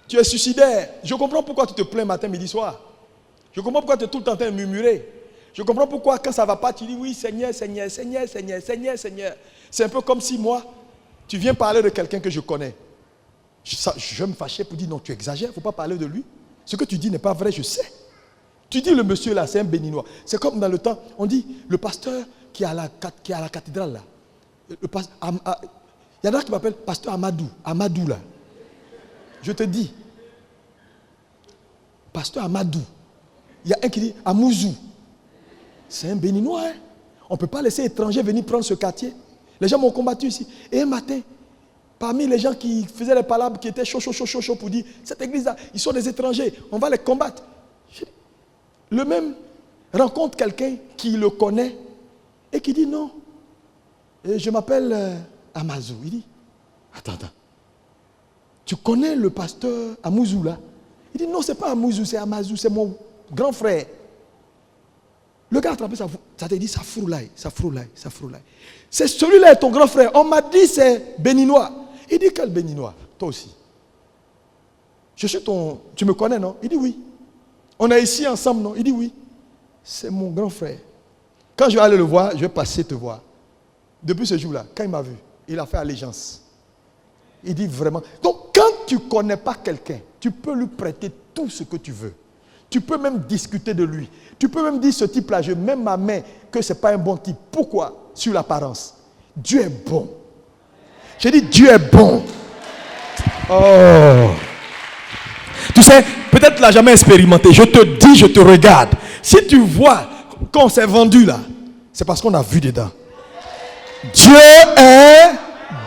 Tu es suicidaire. Je comprends pourquoi tu te plains matin, midi, soir. Je comprends pourquoi tu es tout le temps en train de murmurer. Je comprends pourquoi quand ça ne va pas, tu dis oui, Seigneur, Seigneur, Seigneur, Seigneur, Seigneur, Seigneur. C'est un peu comme si moi, tu viens parler de quelqu'un que je connais. Je vais me fâcher pour dire non, tu exagères, il ne faut pas parler de lui. Ce que tu dis n'est pas vrai, je sais. Tu dis le monsieur là, c'est un béninois. C'est comme dans le temps, on dit le pasteur qui est à la cathédrale là. Il y en a qui m'appellent pasteur Amadou là. Je te dis, pasteur Amadou. Il y a un qui dit Amouzou. C'est un béninois. Hein? On ne peut pas laisser étrangers venir prendre ce quartier. Les gens m'ont combattu ici. Et un matin, parmi les gens qui faisaient les palabres, qui étaient chaud pour dire, cette église-là, ils sont des étrangers, on va les combattre. Le même rencontre quelqu'un qui le connaît et qui dit non. Et je m'appelle Amazou. Il dit, attends. Tu connais le pasteur Amouzou là? Il dit non, c'est pas Amouzou, c'est Amazou, c'est mon grand frère. Le gars a attrapé ça te dit ça froulaille. C'est celui-là est ton grand frère. On m'a dit c'est béninois. Il dit quel béninois? Toi aussi. Je suis tu me connais non? Il dit oui. On est ici ensemble non? Il dit oui. c'est mon grand frère. Quand je vais aller le voir, je vais passer te voir. Depuis ce jour-là, quand il m'a vu, il a fait allégeance. Il dit vraiment. Donc, quand tu ne connais pas quelqu'un, tu peux lui prêter tout ce que tu veux. Tu peux même discuter de lui. Tu peux même dire ce type-là, je mets ma main que ce n'est pas un bon type. Pourquoi? Sur l'apparence. Dieu est bon. J'ai dit Dieu est bon. Oh. Tu sais, peut-être tu ne l'as jamais expérimenté. Je te dis, je te regarde. Si tu vois qu'on s'est vendu là, c'est parce qu'on a vu dedans. Dieu est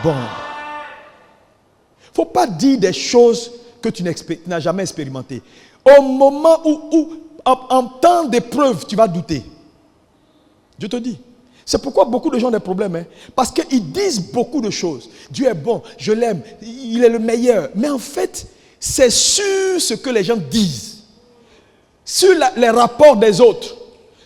bon. Il ne faut pas dire des choses que tu n'as jamais expérimentées. Au moment où en temps d'épreuve, tu vas douter. Je te dis. C'est pourquoi beaucoup de gens ont des problèmes. Hein? Parce qu'ils disent beaucoup de choses. Dieu est bon, je l'aime, il est le meilleur. Mais en fait, c'est sur ce que les gens disent. Sur les rapports des autres.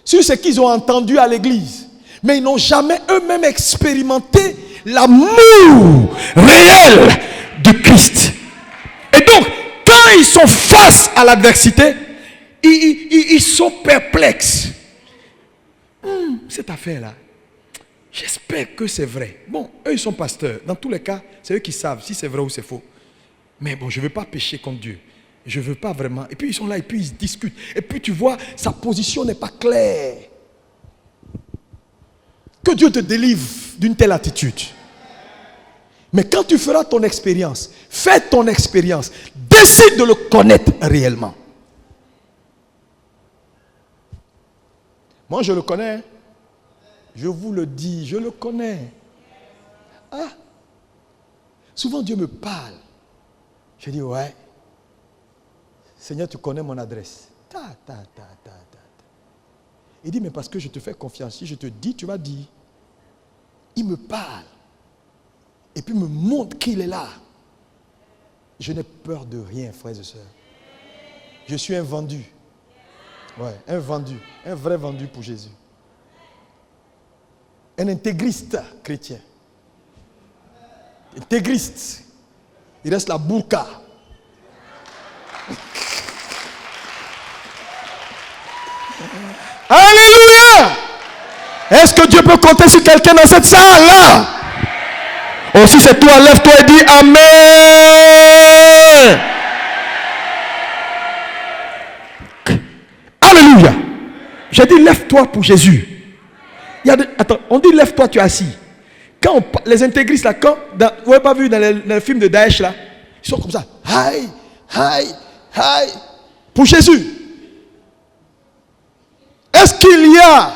Sur ce qu'ils ont entendu à l'église. Mais ils n'ont jamais eux-mêmes expérimenté l'amour réel de Christ. Et donc, quand ils sont face à l'adversité, ils sont perplexes. Cette affaire-là, j'espère que c'est vrai. Bon, eux, ils sont pasteurs. Dans tous les cas, c'est eux qui savent si c'est vrai ou c'est faux. Mais bon, je ne veux pas pécher contre Dieu. Je ne veux pas vraiment. Et puis, ils sont là et puis ils discutent. Et puis, tu vois, sa position n'est pas claire. Que Dieu te délivre d'une telle attitude. Mais quand tu feras ton expérience, fais ton expérience, décide de le connaître réellement. Moi, je le connais. Je vous le dis, je le connais. Ah. Souvent, Dieu me parle. Je dis, ouais. Seigneur, tu connais mon adresse. Il dit, mais parce que je te fais confiance. Si je te dis, tu vas dire. Il me parle. Et puis me montre qu'il est là. Je n'ai peur de rien, frères et sœurs. Je suis un vendu. Ouais, un vendu. Un vrai vendu pour Jésus. Un intégriste chrétien. Intégriste. Il reste la burqa. Alléluia! Est-ce que Dieu peut compter sur quelqu'un dans cette salle-là? Oh, si c'est toi, lève-toi et dis Amen. Alléluia. J'ai dit lève-toi pour Jésus. Attends, on dit lève-toi, tu es assis. Quand les intégristes là, vous n'avez pas vu dans le film de Daesh là, ils sont comme ça. Aïe, aïe, aïe. Pour Jésus. Est-ce qu'il y a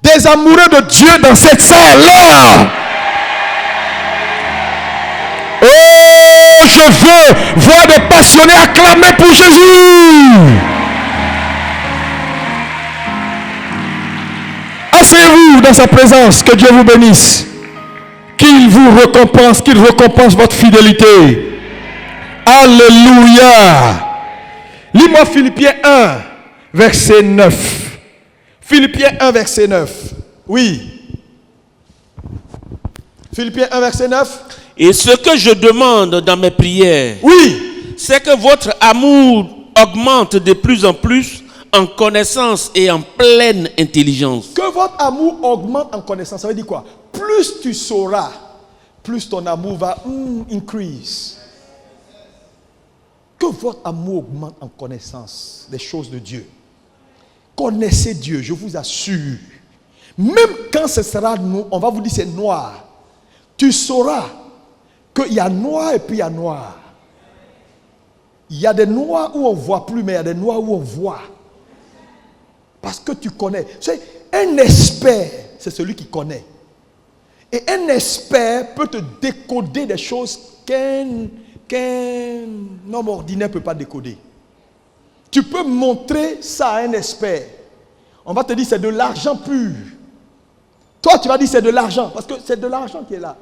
des amoureux de Dieu dans cette salle-là? Oh, je veux voir des passionnés acclamer pour Jésus. Asseyez-vous dans sa présence, que Dieu vous bénisse. Qu'il vous récompense, qu'il récompense votre fidélité. Alléluia. Lis-moi Philippiens 1, verset 9. Philippiens 1, verset 9. Oui. Philippiens 1, verset 9. Et ce que je demande dans mes prières, oui, c'est que votre amour augmente de plus en plus en connaissance et en pleine intelligence. Que votre amour augmente en connaissance, ça veut dire quoi? Plus tu sauras, plus ton amour va increase. Que votre amour augmente en connaissance des choses de Dieu. Connaissez Dieu, je vous assure. Même quand ce sera nous, on va vous dire c'est noir. Tu sauras qu'il y a noir et puis il y a noir. Il y a des noirs où on ne voit plus, mais il y a des noirs où on voit. Parce que tu connais. Tu sais, un expert, c'est celui qui connaît. Et un expert peut te décoder des choses qu'un homme ordinaire ne peut pas décoder. Tu peux montrer ça à un expert. On va te dire c'est de l'argent pur. Toi, tu vas dire c'est de l'argent, parce que c'est de l'argent qui est là.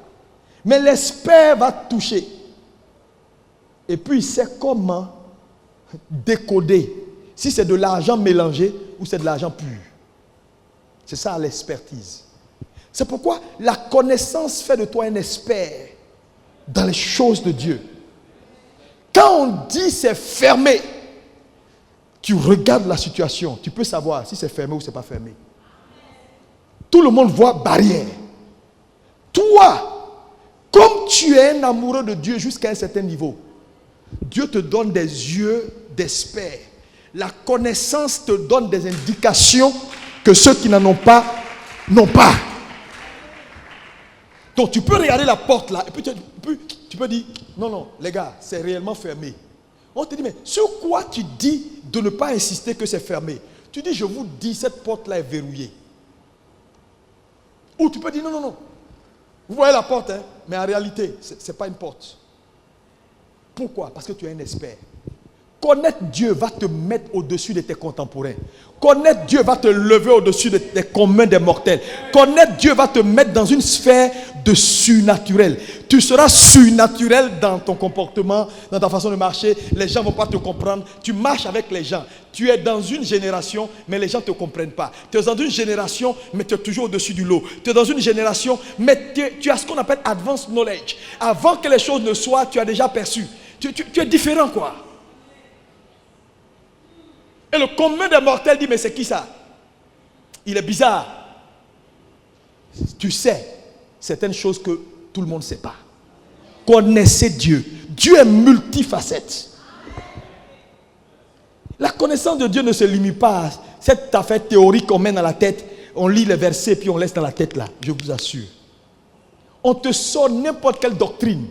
Mais l'expert va toucher. Et puis il sait comment décoder. Si c'est de l'argent mélangé ou c'est de l'argent pur. C'est ça l'expertise. C'est pourquoi la connaissance fait de toi un expert dans les choses de Dieu. Quand on dit c'est fermé, Tu regardes la situation, tu peux savoir si c'est fermé ou c'est pas fermé. Tout le monde voit barrière. Toi, comme tu es un amoureux de Dieu jusqu'à un certain niveau, Dieu te donne des yeux d'expert. La connaissance te donne des indications que ceux qui n'en ont pas, n'ont pas. Donc tu peux regarder la porte là, et puis tu peux dire, non, les gars, c'est réellement fermé. On te dit, mais sur quoi tu dis de ne pas insister que c'est fermé? Tu dis, je vous dis, cette porte là est verrouillée. Ou tu peux dire, non. Vous voyez la porte, hein? Mais en réalité, ce n'est pas une porte. Pourquoi? Parce que tu es un expert. Connaître Dieu va te mettre au-dessus de tes contemporains. Connaître Dieu va te lever au-dessus des communs des mortels. Connaître Dieu va te mettre dans une sphère de surnaturel. Tu seras surnaturel dans ton comportement, dans ta façon de marcher. Les gens ne vont pas te comprendre. Tu marches avec les gens. Tu es dans une génération, mais les gens ne te comprennent pas. Tu es dans une génération, mais tu es toujours au-dessus du lot. Tu es dans une génération, mais tu as ce qu'on appelle advanced knowledge. Avant que les choses ne soient, tu as déjà perçu. Tu es différent, quoi. Et le commun des mortels dit, mais c'est qui ça? Il est bizarre. Tu sais certaines choses que tout le monde ne sait pas. Connaissez Dieu. Dieu est multifacette. La connaissance de Dieu ne se limite pas à cette affaire théorique qu'on met dans la tête. On lit les versets puis on laisse dans la tête là. Je vous assure. On te sort n'importe quelle doctrine.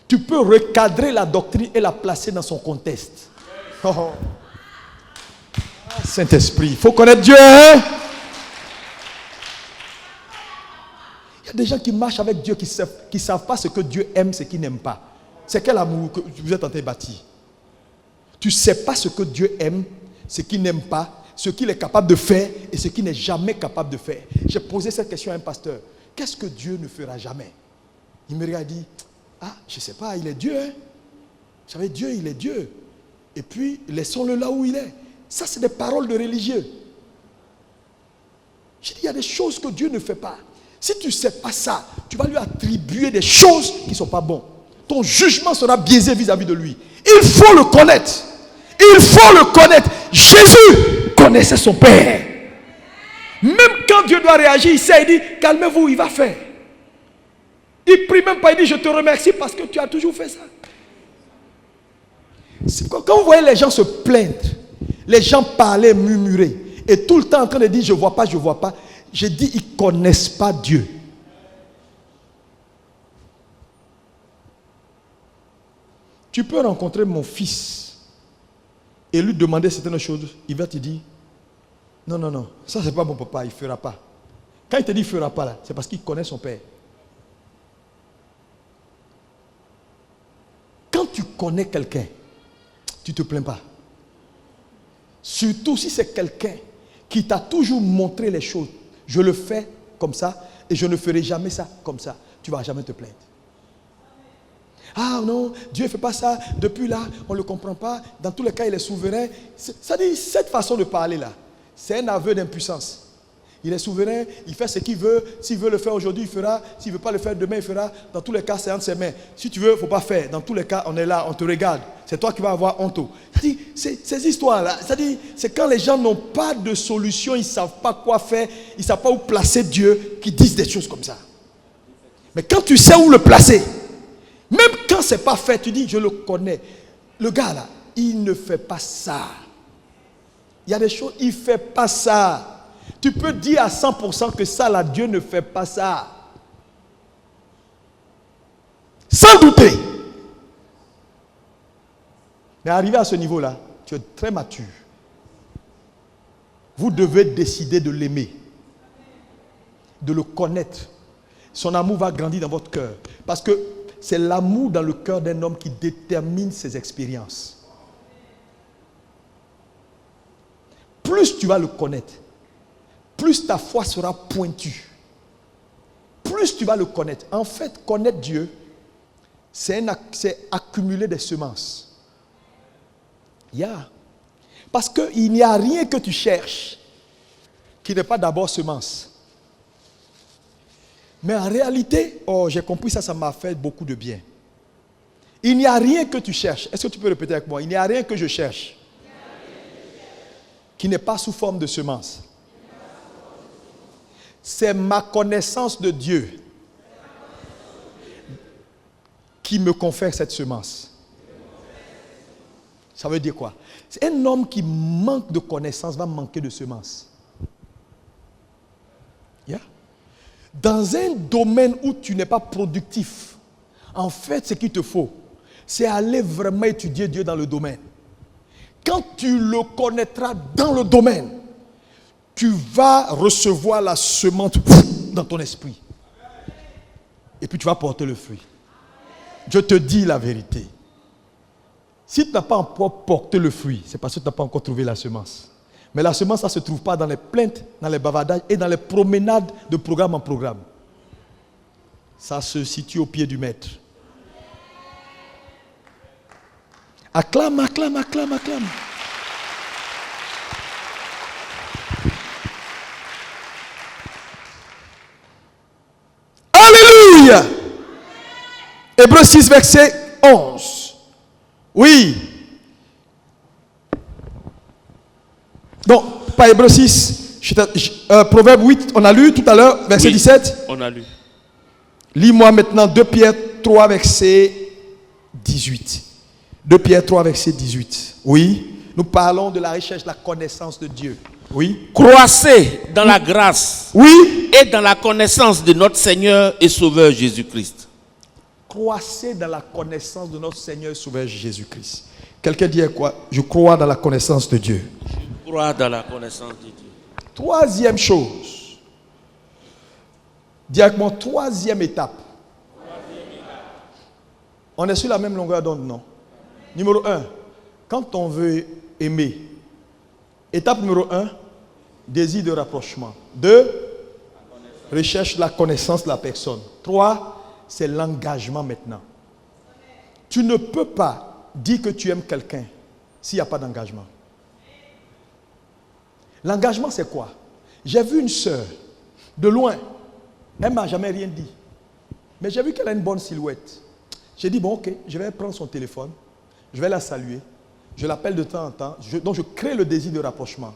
Tu peux recadrer la doctrine et la placer dans son contexte. Oh. Saint-Esprit, il faut connaître Dieu. Hein? Il y a des gens qui marchent avec Dieu qui ne savent pas ce que Dieu aime, ce qu'il n'aime pas. C'est quel amour que vous êtes en train de bâtir? Tu ne sais pas ce que Dieu aime, ce qu'il n'aime pas, ce qu'il est capable de faire et ce qu'il n'est jamais capable de faire. J'ai posé cette question à un pasteur. Qu'est-ce que Dieu ne fera jamais? Il me regarde et dit, je ne sais pas, il est Dieu. Hein? Vous savez, Dieu, il est Dieu. Et puis, laissons-le là où il est. Ça, c'est des paroles de religieux. J'ai dit, il y a des choses que Dieu ne fait pas. Si tu ne sais pas ça, tu vas lui attribuer des choses qui ne sont pas bonnes. Ton jugement sera biaisé vis-à-vis de lui. Il faut le connaître. Il faut le connaître. Jésus connaissait son Père. Même quand Dieu doit réagir, il sait, il dit, calmez-vous, il va faire. Il ne prie même pas, il dit, je te remercie parce que tu as toujours fait ça. Quand vous voyez les gens se plaindre, les gens parler, murmurer, et tout le temps en train de dire, je ne vois pas, je dis, ils ne connaissent pas Dieu. Tu peux rencontrer mon fils et lui demander certaines choses, il va te dire, non, ça c'est pas mon papa, il ne fera pas. Quand il te dit il ne fera pas, là, c'est parce qu'il connaît son père. Quand tu connais quelqu'un, tu ne te plains pas. Surtout si c'est quelqu'un qui t'a toujours montré les choses. Je le fais comme ça et je ne ferai jamais ça comme ça. Tu ne vas jamais te plaindre. Ah non, Dieu ne fait pas ça. Depuis là, on ne le comprend pas. Dans tous les cas, il est souverain. Ça dit, cette façon de parler là, c'est un aveu d'impuissance. Il est souverain, il fait ce qu'il veut. S'il veut le faire aujourd'hui, il fera. S'il ne veut pas le faire demain, il fera. Dans tous les cas, c'est entre ses mains. Si tu veux, il ne faut pas faire. Dans tous les cas, on est là, on te regarde. C'est toi qui vas avoir honte. C'est-à-dire, ces histoires-là, c'est-à-dire, c'est quand les gens n'ont pas de solution, ils ne savent pas quoi faire, ils ne savent pas où placer Dieu, qui disent des choses comme ça. Mais quand tu sais où le placer, même quand ce n'est pas fait, tu dis, je le connais. Le gars là, il ne fait pas ça. Il y a des choses, il ne fait pas ça. Tu peux dire à 100% que ça là, Dieu ne fait pas ça. Sans douter. Mais arrivé à ce niveau-là, tu es très mature. Vous devez décider de l'aimer, de le connaître. Son amour va grandir dans votre cœur. Parce que c'est l'amour dans le cœur d'un homme qui détermine ses expériences. Plus tu vas le connaître, plus ta foi sera pointue. Plus tu vas le connaître. En fait, connaître Dieu, c'est accumuler des semences. Parce qu'il n'y a rien que tu cherches qui n'est pas d'abord semence. Mais en réalité, j'ai compris ça, ça m'a fait beaucoup de bien. Il n'y a rien que tu cherches. Est-ce que tu peux répéter avec moi? Il n'y a rien que je cherche qui n'est pas sous forme de semence. C'est ma connaissance de Dieu qui me confère cette semence. Ça veut dire quoi? C'est un homme qui manque de connaissance va manquer de semence. Yeah? Dans un domaine où tu n'es pas productif, en fait, ce qu'il te faut, c'est aller vraiment étudier Dieu dans le domaine. Quand tu le connaîtras dans le domaine, tu vas recevoir la semence dans ton esprit. Et puis tu vas porter le fruit. Je te dis la vérité. Si tu n'as pas encore porté le fruit, c'est parce que tu n'as pas encore trouvé la semence. Mais la semence, ça ne se trouve pas dans les plaintes, dans les bavardages et dans les promenades de programme en programme. Ça se situe au pied du maître. Acclame, acclame, acclame, acclame. Alléluia. Hébreux 6, verset 11. Oui. Donc, pas Hébreux 6, Proverbe 8, on a lu tout à l'heure, verset 17. On a lu. Lis-moi maintenant 2 Pierre 3, verset 18. 2 Pierre 3, verset 18. Oui. Nous parlons de la recherche, de la connaissance de Dieu. Oui. Croissez dans la grâce. Oui. Et dans la connaissance de notre Seigneur et Sauveur Jésus-Christ. Croissez dans la connaissance de notre Seigneur et Sauveur Jésus-Christ. Quelqu'un dit quoi? Je crois dans la connaissance de Dieu. Je crois dans la connaissance de Dieu. Troisième chose. Dis avec moi, troisième étape. On est sur la même longueur d'onde, non? Numéro 1. Quand on veut aimer. Étape numéro 1. Désir de rapprochement. 2. Recherche la connaissance de la personne. 3. C'est l'engagement maintenant. Tu ne peux pas dire que tu aimes quelqu'un s'il n'y a pas d'engagement. L'engagement, c'est quoi? J'ai vu une sœur de loin. Elle ne m'a jamais rien dit. Mais j'ai vu qu'elle a une bonne silhouette. J'ai dit, bon, ok, je vais prendre son téléphone. Je vais la saluer. Je l'appelle de temps en temps. Donc, je crée le désir de rapprochement.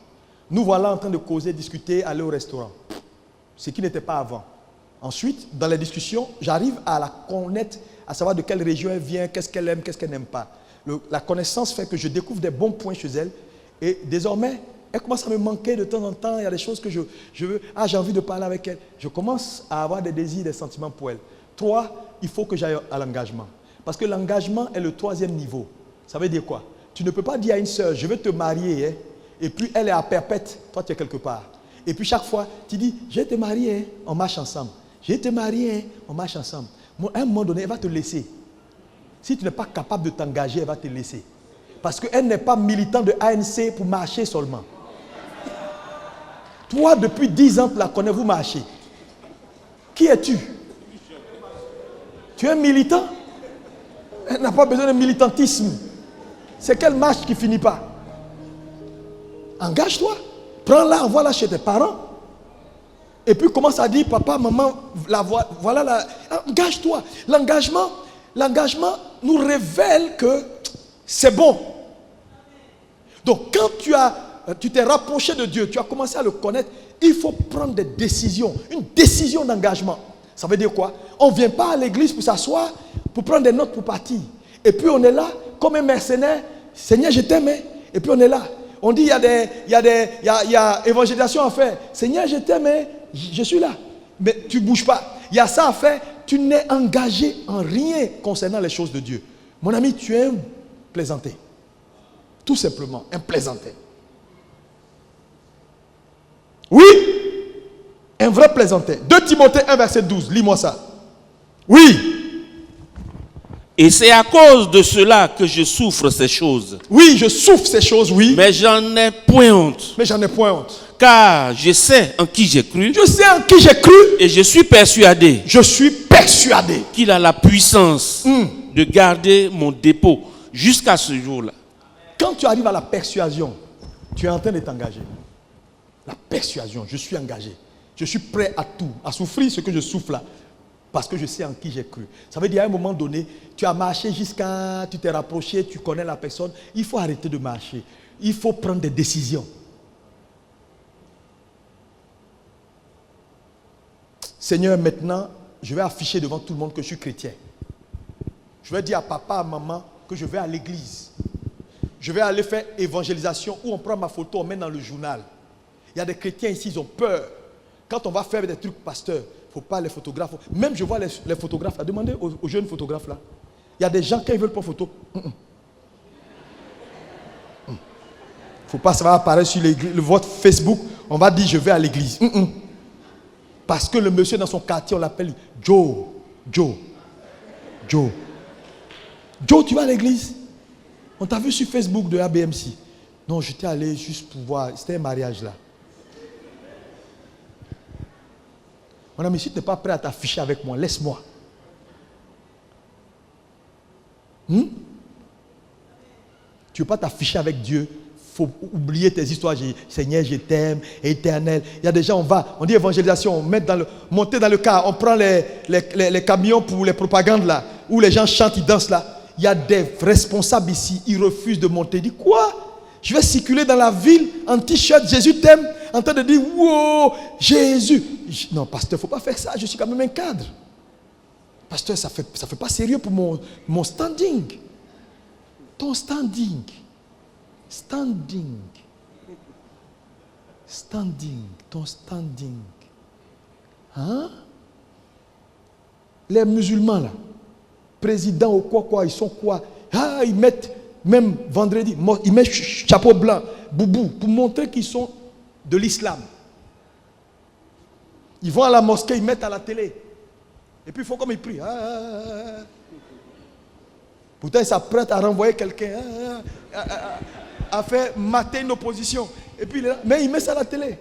Nous voilà en train de causer, discuter, aller au restaurant. Ce qui n'était pas avant. Ensuite, dans les discussions, j'arrive à la connaître, à savoir de quelle région elle vient, qu'est-ce qu'elle aime, qu'est-ce qu'elle n'aime pas. La connaissance fait que je découvre des bons points chez elle. Et désormais, elle commence à me manquer de temps en temps. Il y a des choses que je veux. Ah, j'ai envie de parler avec elle. Je commence à avoir des désirs, des sentiments pour elle. 3, il faut que j'aille à l'engagement. Parce que l'engagement est le 3e niveau. Ça veut dire quoi? Tu ne peux pas dire à une sœur, je veux te marier, hein, et puis elle est à perpète, toi tu es quelque part. Et puis chaque fois, tu dis, je vais te marier, hein, on marche ensemble. Je vais te marier, hein, on marche ensemble. À un moment donné, elle va te laisser. Si tu n'es pas capable de t'engager, elle va te laisser. Parce qu'elle n'est pas militante de ANC pour marcher seulement. Toi, depuis 10 ans, tu la connais, vous marchez. Qui es-tu? Tu es un militant? Elle n'a pas besoin de militantisme. C'est quelle marche qui ne finit pas? Engage-toi. Prends-la, envoie-la chez tes parents. Et puis commence à dire, papa, maman, voilà la... Engage-toi. L'engagement nous révèle que c'est bon. Donc quand tu t'es rapproché de Dieu, tu as commencé à le connaître, il faut prendre des décisions. Une décision d'engagement. Ça veut dire quoi? On ne vient pas à l'église pour s'asseoir, pour prendre des notes pour partir. Et puis on est là, comme un mercenaire. Seigneur, je t'aime. Et puis on est là. On dit, il y a évangélisation à faire. Seigneur, je t'aime. Je suis là. Mais tu ne bouges pas. Il y a ça à faire. Tu n'es engagé en rien concernant les choses de Dieu. Mon ami, tu es un plaisanté. Tout simplement, un plaisanté. Oui, un vrai plaisanté. 2 Timothée 1, verset 12. Lis-moi ça. Oui. Et c'est à cause de cela que je souffre ces choses. Oui, je souffre ces choses, oui. Mais j'en ai point honte. Mais j'en ai point honte. Car je sais en qui j'ai cru. Je sais en qui j'ai cru. Et je suis persuadé. Je suis persuadé. Qu'il a la puissance de garder mon dépôt jusqu'à ce jour-là. Quand tu arrives à la persuasion, tu es en train de t'engager. La persuasion, je suis engagé. Je suis prêt à tout, à souffrir ce que je souffre là. Parce que je sais en qui j'ai cru. Ça veut dire à un moment donné, tu as marché tu t'es rapproché, tu connais la personne. Il faut arrêter de marcher. Il faut prendre des décisions. Seigneur, maintenant, je vais afficher devant tout le monde que je suis chrétien. Je vais dire à papa, à maman que je vais à l'église. Je vais aller faire évangélisation où on prend ma photo, on met dans le journal. Il y a des chrétiens ici, ils ont peur. Quand on va faire des trucs, pasteur, il ne faut pas les photographes. Même je vois les photographes là. Demandez aux jeunes photographes là. Il y a des gens, quand ils veulent prendre photo, il ne faut pas, ça va apparaître sur votre Facebook. On va dire, je vais à l'église. Parce que le monsieur dans son quartier, on l'appelle Joe. Joe, tu vas à l'église? On t'a vu sur Facebook de ABMC. Non, j'étais allé juste pour voir. C'était un mariage là. Mon ami, si tu n'es pas prêt à t'afficher avec moi, laisse-moi. Tu ne veux pas t'afficher avec Dieu. Il faut oublier tes histoires. Seigneur, je t'aime, éternel. Il y a des gens, on dit évangélisation, monter dans le car, on prend les camions pour les propagandes là, où les gens chantent, ils dansent là. Il y a des responsables ici, ils refusent de monter. Ils disent quoi? Je vais circuler dans la ville en t-shirt, Jésus t'aime, en train de dire, wow, Jésus. Non, pasteur, il ne faut pas faire ça, je suis quand même un cadre. Pasteur, ça fait pas sérieux pour mon standing. Ton standing. Ton standing. Hein? Les musulmans là, présidents ou quoi, ils sont quoi? Ah, ils mettent, même vendredi, ils mettent chapeau blanc, boubou, pour montrer qu'ils sont de l'islam. Ils vont à la mosquée, ils mettent à la télé. Et puis ils font comme ils prient. Pourtant, ils s'apprêtent à renvoyer quelqu'un, à faire mater une opposition. Et puis, mais ils mettent ça à la télé.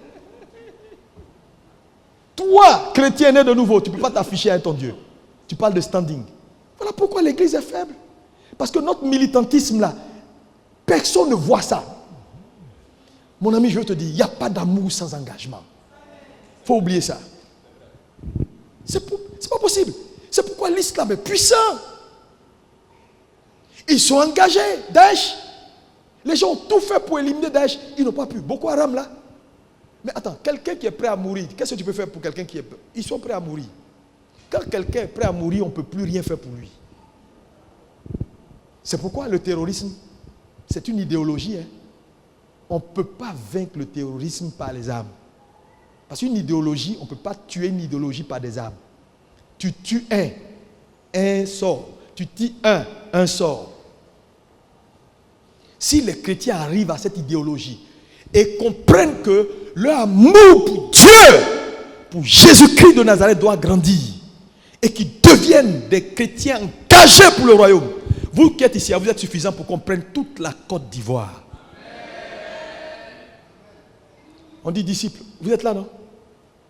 Toi, chrétien né de nouveau, tu ne peux pas t'afficher avec ton Dieu. Tu parles de standing. Voilà pourquoi l'église est faible. Parce que notre militantisme là, personne ne voit ça. Mon ami, je veux te dire, il n'y a pas d'amour sans engagement. Il faut oublier ça. C'est pas possible. C'est pourquoi l'islam est puissant. Ils sont engagés. Daesh. Les gens ont tout fait pour éliminer Daesh. Ils n'ont pas pu. Boko Haram là. Mais attends, quelqu'un qui est prêt à mourir, qu'est-ce que tu peux faire pour quelqu'un qui est prêt? Ils sont prêts à mourir. Quand quelqu'un est prêt à mourir, on ne peut plus rien faire pour lui. C'est pourquoi le terrorisme, c'est une idéologie. On ne peut pas vaincre le terrorisme par les armes. Parce qu'une idéologie, on ne peut pas tuer une idéologie par des armes. Tu tues un sort. Tu tues un sort. Si les chrétiens arrivent à cette idéologie et comprennent que leur amour pour Dieu, pour Jésus-Christ de Nazareth doit grandir et qu'ils deviennent des chrétiens engagés pour le royaume. Vous qui êtes ici, vous êtes suffisants pour comprendre toute la Côte d'Ivoire. On dit disciples. Vous êtes là, non?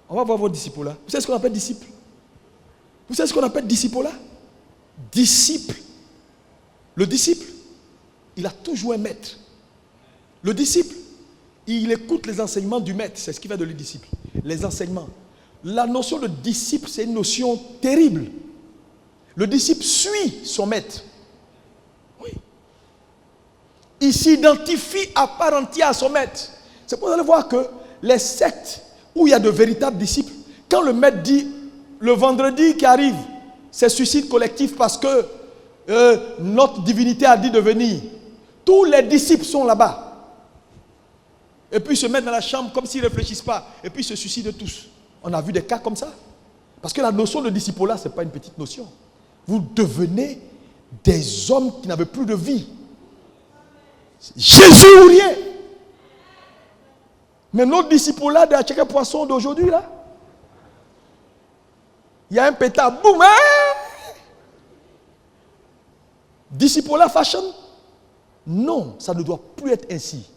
On va voir vos disciples là. Vous savez ce qu'on appelle disciples? Vous savez ce qu'on appelle disciples là? Disciple. Le disciple, il a toujours un maître. Le disciple, il écoute les enseignements du maître. C'est ce qui fait de lui disciple. Les enseignements. La notion de disciple, c'est une notion terrible. Le disciple suit son maître. Oui. Il s'identifie à part entière à son maître. C'est pour aller voir que les sectes où il y a de véritables disciples, quand le maître dit le vendredi qui arrive, c'est suicide collectif parce que notre divinité a dit de venir, tous les disciples sont là-bas. Et puis ils se mettent dans la chambre comme s'ils ne réfléchissent pas. Et puis ils se suicident tous. On a vu des cas comme ça. Parce que la notion de disciple-là, ce n'est pas une petite notion. Vous devenez des hommes qui n'avaient plus de vie. Jésus ou rien. Mais notre disciple-là, de la Tchèque Poisson d'aujourd'hui, là, il y a un pétard, boum, hein? Disciple-là fashion? Non, ça ne doit plus être ainsi.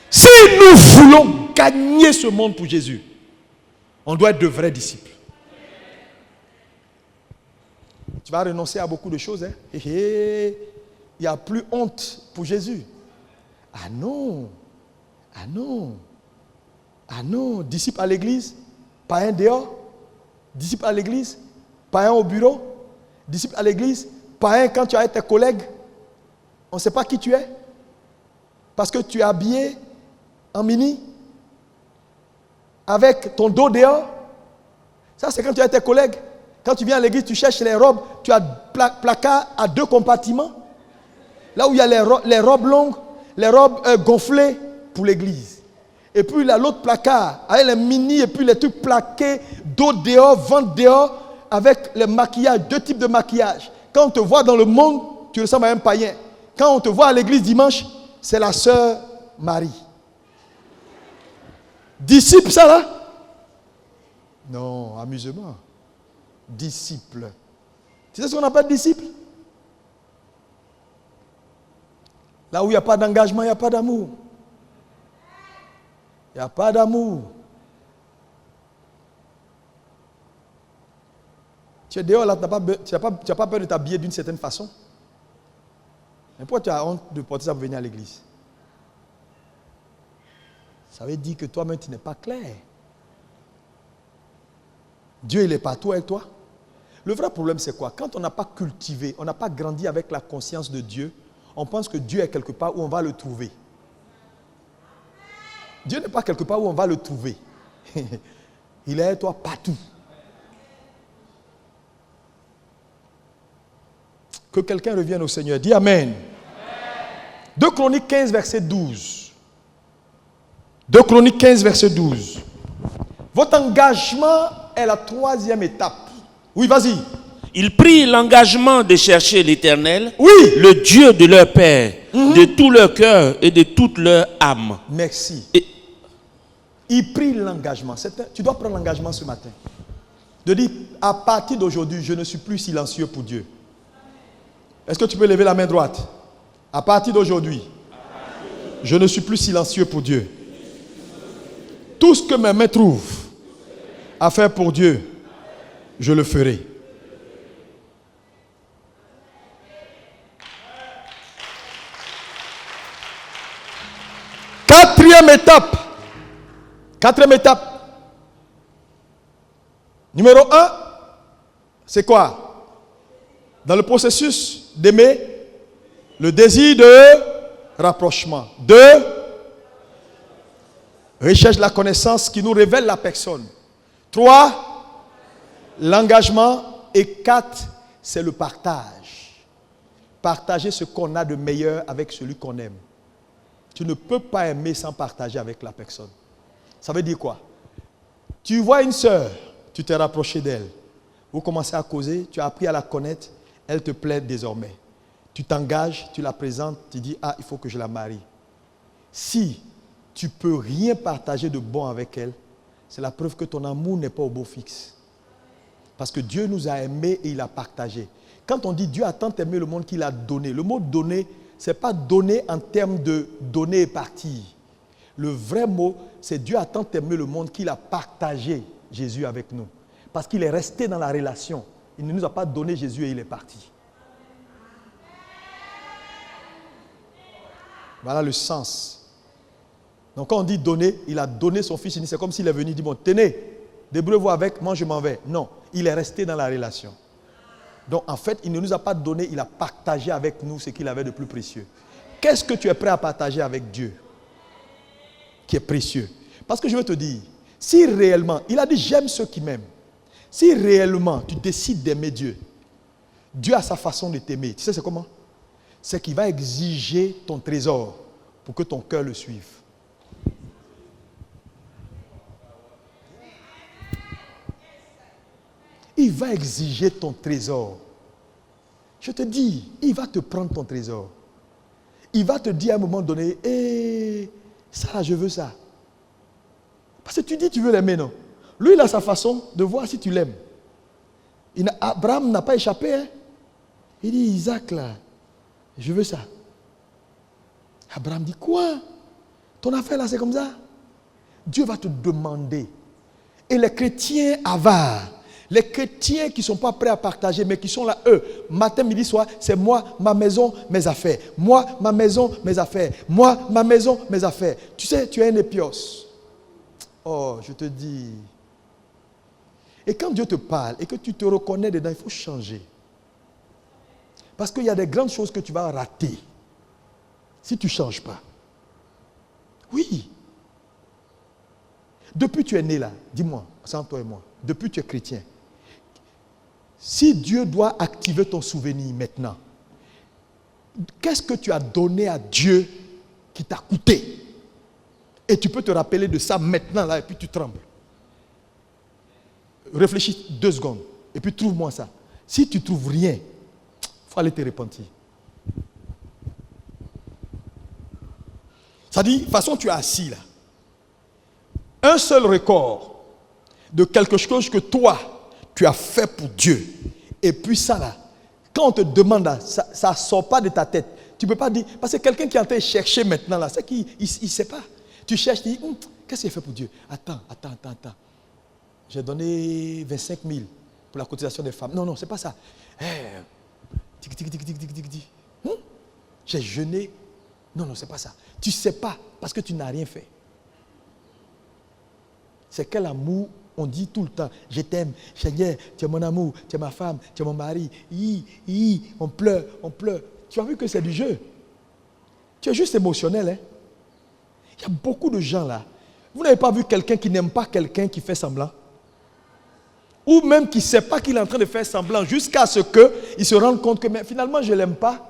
Si nous voulons gagner ce monde pour Jésus, on doit être de vrais disciples. Tu vas renoncer à beaucoup de choses. Hein? Il n'y a plus honte pour Jésus. Ah non. Ah non. Ah non. Disciple à l'église, pas un dehors. Disciple à l'église, pas un au bureau. Disciple à l'église, pas un quand tu es avec tes collègues. On ne sait pas qui tu es. Parce que tu es habillé en mini, avec ton dos dehors. Ça, c'est quand tu as tes collègues. Quand tu viens à l'église, tu cherches les robes. Tu as placard à 2 compartiments. Là où il y a les robes longues, les robes gonflées pour l'église. Et puis il y a l'autre placard avec les mini et puis les trucs plaqués, dos dehors, ventre dehors, avec les maquillages, 2 types de maquillage. Quand on te voit dans le monde, tu ressembles à un païen. Quand on te voit à l'église dimanche, c'est la sœur Marie. Disciple, ça là? Non, amusement. Disciple. Tu sais ce qu'on appelle disciple? Là où il n'y a pas d'engagement, il n'y a pas d'amour. Il n'y a pas d'amour. Tu es dehors là, tu n'as pas peur de t'habiller d'une certaine façon. Mais pourquoi tu as honte de porter ça pour venir à l'église? Ça veut dire que toi-même, tu n'es pas clair. Dieu, il est partout avec toi. Le vrai problème, c'est quoi? Quand on n'a pas cultivé, on n'a pas grandi avec la conscience de Dieu, on pense que Dieu est quelque part où on va le trouver. Dieu n'est pas quelque part où on va le trouver. Il est avec toi partout. Que quelqu'un revienne au Seigneur. Dis Amen. 2 Chroniques 15, verset 12. 2 Chroniques 15, verset 12. Votre engagement est la 3e étape. Oui, vas-y. Ils prirent l'engagement de chercher l'Éternel, Oui. le Dieu de leur père, de tout leur cœur et de toute leur âme. Merci. Et Il prit l'engagement. Tu dois prendre l'engagement ce matin. De dire, à partir d'aujourd'hui, je ne suis plus silencieux pour Dieu. Est-ce que tu peux lever la main droite? À partir d'aujourd'hui, je ne suis plus silencieux pour Dieu. Tout ce que mes mains trouvent à faire pour Dieu, je le ferai. Quatrième étape. Numéro 1, c'est quoi? Dans le processus d'aimer, le désir de rapprochement. 2, recherche de la connaissance qui nous révèle la personne. 3, l'engagement. Et 4, c'est le partage. Partager ce qu'on a de meilleur avec celui qu'on aime. Tu ne peux pas aimer sans partager avec la personne. Ça veut dire quoi? Tu vois une sœur, tu t'es rapproché d'elle. Vous commencez à causer, tu as appris à la connaître, elle te plaît désormais. Tu t'engages, tu la présentes, tu dis, ah, il faut que je la marie. Si tu ne peux rien partager de bon avec elle, c'est la preuve que ton amour n'est pas au beau fixe. Parce que Dieu nous a aimés et il a partagé. Quand on dit Dieu a tant aimé le monde qu'il a donné, le mot donner, ce n'est pas donner en termes de donner et partir. Le vrai mot, c'est Dieu a tant aimé le monde qu'il a partagé Jésus avec nous. Parce qu'il est resté dans la relation. Il ne nous a pas donné Jésus et il est parti. Voilà le sens. Donc quand on dit donner, il a donné son fils. C'est comme s'il est venu dire, bon, tenez, débrouillez-vous avec, moi je m'en vais. Non, il est resté dans la relation. Donc en fait, il ne nous a pas donné, il a partagé avec nous ce qu'il avait de plus précieux. Qu'est-ce que tu es prêt à partager avec Dieu qui est précieux? Parce que je veux te dire, si réellement, il a dit j'aime ceux qui m'aiment. Si réellement tu décides d'aimer Dieu, Dieu a sa façon de t'aimer. Tu sais c'est comment? C'est qu'il va exiger ton trésor pour que ton cœur le suive. Il va exiger ton trésor. Je te dis, il va te prendre ton trésor. Il va te dire à un moment donné, ça là, je veux ça. Parce que tu dis tu veux l'aimer, non? Lui, il a sa façon de voir si tu l'aimes. Abraham n'a pas échappé. Hein? Il dit, Isaac là, je veux ça. Abraham dit, quoi? Ton affaire là, c'est comme ça? Dieu va te demander. Et les chrétiens avares, les chrétiens qui ne sont pas prêts à partager, mais qui sont là, eux, matin, midi, soir, c'est moi, ma maison, mes affaires. Moi, ma maison, mes affaires. Moi, ma maison, mes affaires. Tu sais, tu es un épios. Oh, je te dis. Et quand Dieu te parle et que tu te reconnais dedans, il faut changer. Parce qu'il y a des grandes choses que tu vas rater si tu ne changes pas. Oui. Depuis que tu es né là, dis-moi, c'est entre toi et moi. depuis que tu es chrétien, si Dieu doit activer ton souvenir maintenant, qu'est-ce que tu as donné à Dieu qui t'a coûté? Et tu peux te rappeler de ça maintenant, là, et puis tu trembles. Réfléchis 2 secondes, et puis trouve-moi ça. Si tu ne trouves rien, il faut aller te repentir. Ça dit, de toute façon, tu es assis là. Un seul record de quelque chose que toi, tu as fait pour Dieu. Et puis ça là, quand on te demande, là, ça ne sort pas de ta tête. Tu ne peux pas dire, parce que quelqu'un qui est en train de chercher maintenant là, c'est qu'il ne sait pas. Tu cherches, tu dis, qu'est-ce qu'il a fait pour Dieu? Attends. J'ai donné 25 000 pour la cotisation des femmes. Non, c'est pas ça. J'ai jeûné. Non, c'est pas ça. Tu ne sais pas parce que tu n'as rien fait. C'est quel amour on dit tout le temps. Je t'aime, Seigneur, tu es mon amour, tu es ma femme, tu es mon mari. On pleure. Tu as vu que c'est du jeu. Tu es juste émotionnel. Hein? Il y a beaucoup de gens là. Vous n'avez pas vu quelqu'un qui n'aime pas quelqu'un qui fait semblant? Ou même qui ne sait pas qu'il est en train de faire semblant jusqu'à ce qu'il se rende compte que mais finalement je ne l'aime pas.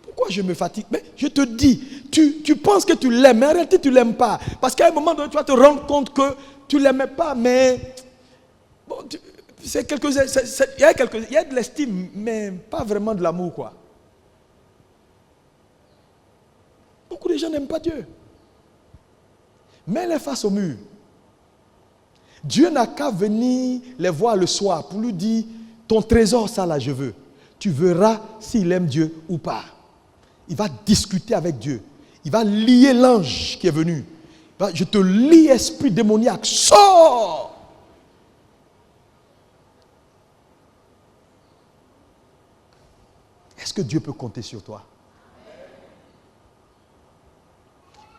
Pourquoi je me fatigue? Mais je te dis, tu penses que tu l'aimes, mais en réalité tu ne l'aimes pas. Parce qu'à un moment donné, tu vas te rendre compte que tu ne l'aimais pas, mais bon, il y a de l'estime, mais pas vraiment de l'amour, quoi. Beaucoup de gens n'aiment pas Dieu. Mets-les face au mur. Dieu n'a qu'à venir les voir le soir pour lui dire, ton trésor, ça là, je veux. Tu verras s'il aime Dieu ou pas. Il va discuter avec Dieu. Il va lier l'ange qui est venu. Je te lie, esprit démoniaque, sors! Est-ce que Dieu peut compter sur toi?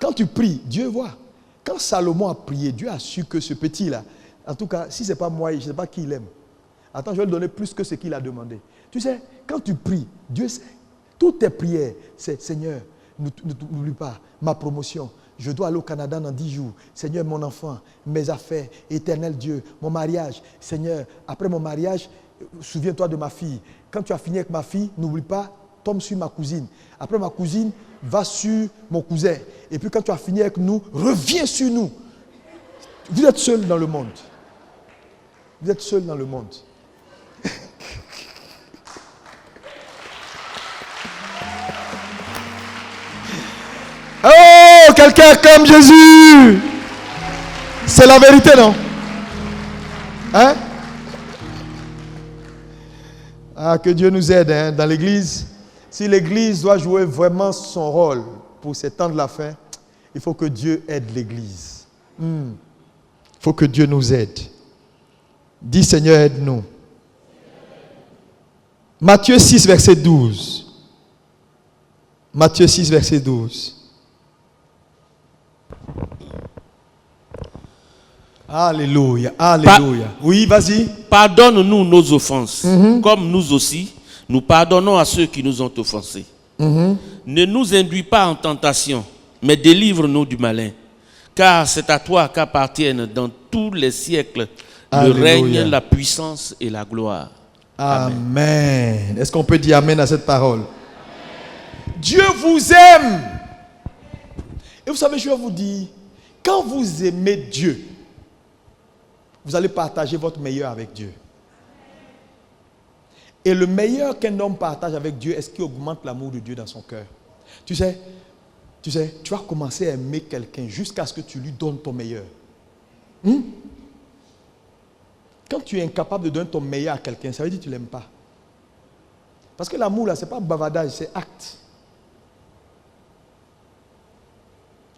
Quand tu pries, Dieu voit. Quand Salomon a prié, Dieu a su que ce petit-là, en tout cas, si ce n'est pas moi, je ne sais pas qui il aime. Attends, je vais lui donner plus que ce qu'il a demandé. Tu sais, quand tu pries, Dieu sait. Toutes tes prières, c'est Seigneur, n'oublie pas ma promotion. Je dois aller au Canada dans 10 jours. Seigneur, mon enfant, mes affaires, éternel Dieu, mon mariage. Seigneur, après mon mariage, souviens-toi de ma fille. Quand tu as fini avec ma fille, n'oublie pas, tombe sur ma cousine. Après ma cousine, va sur mon cousin. Et puis quand tu as fini avec nous, reviens sur nous. Vous êtes seul dans le monde. Vous êtes seul dans le monde. Oh, quelqu'un comme Jésus. C'est la vérité, non? Hein? Ah, que Dieu nous aide hein, dans l'église. Si l'église doit jouer vraiment son rôle pour ces temps de la fin, il faut que Dieu aide l'église. Il faut que Dieu nous aide. Dis Seigneur, aide-nous. Matthieu 6, verset 12. Matthieu 6, verset 12. Alléluia, alléluia. Oui, vas-y. Pardonne-nous nos offenses, comme nous aussi, nous pardonnons à ceux qui nous ont offensés. Ne nous induis pas en tentation, mais délivre-nous du malin. Car c'est à toi qu'appartiennent dans tous les siècles le règne, la puissance et la gloire. Amen. Est-ce qu'on peut dire amen à cette parole? Dieu vous aime. Et vous savez, je vais vous dire, quand vous aimez Dieu, vous allez partager votre meilleur avec Dieu. Et le meilleur qu'un homme partage avec Dieu est ce qui augmente l'amour de Dieu dans son cœur. Tu sais, tu vas commencer à aimer quelqu'un jusqu'à ce que tu lui donnes ton meilleur. Quand tu es incapable de donner ton meilleur à quelqu'un, ça veut dire que tu ne l'aimes pas. Parce que l'amour, là, ce n'est pas bavardage, c'est acte.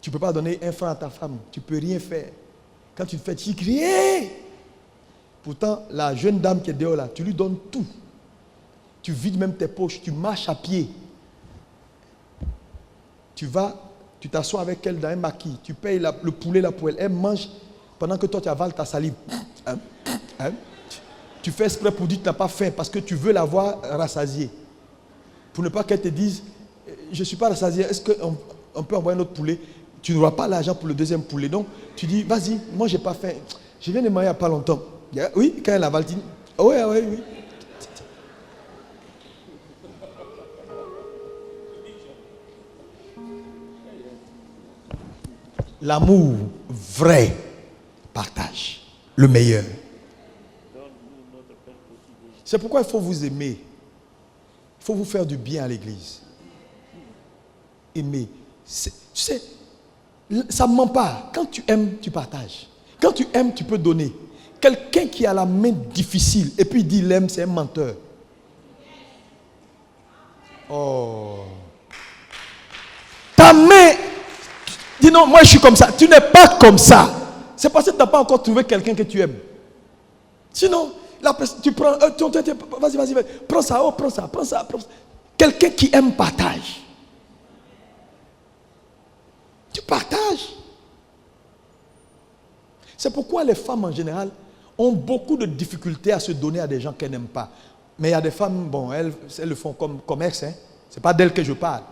Tu ne peux pas donner un franc à ta femme. Tu ne peux rien faire. Quand tu te fais, tu cries. Pourtant, la jeune dame qui est dehors là, tu lui donnes tout. Tu vides même tes poches, tu marches à pied. Tu vas, tu t'assois avec elle dans un maquis, tu payes le poulet là pour elle. Elle mange pendant que toi tu avales ta salive. Tu fais exprès pour dire que tu n'as pas faim parce que tu veux l'avoir rassasiée. Pour ne pas qu'elle te dise, je ne suis pas rassasiée, est-ce qu'on peut envoyer un autre poulet? Tu n'auras pas l'argent pour le deuxième poulet. Donc, tu dis, vas-y, moi, je n'ai pas faim. Je viens de marier il n'y a pas longtemps. Oui, quand elle a Valtine. Oui, oui, oui. L'amour vrai partage le meilleur. C'est pourquoi il faut vous aimer. Il faut vous faire du bien à l'église. Aimer. Tu sais, ça ne ment pas. Quand tu aimes, tu partages. Quand tu aimes, tu peux donner. Quelqu'un qui a la main difficile et puis il dit il aime, c'est un menteur. Oh. Ta main, dis non, moi je suis comme ça. Tu n'es pas comme ça. C'est parce que tu n'as pas encore trouvé quelqu'un que tu aimes. Sinon, tu prends, vas-y, prends ça, prends ça. Quelqu'un qui aime partage. Tu partages. C'est pourquoi les femmes en général ont beaucoup de difficultés à se donner à des gens qu'elles n'aiment pas. Mais il y a des femmes, bon, elles le font comme ex, hein. Ce n'est pas d'elles que je parle.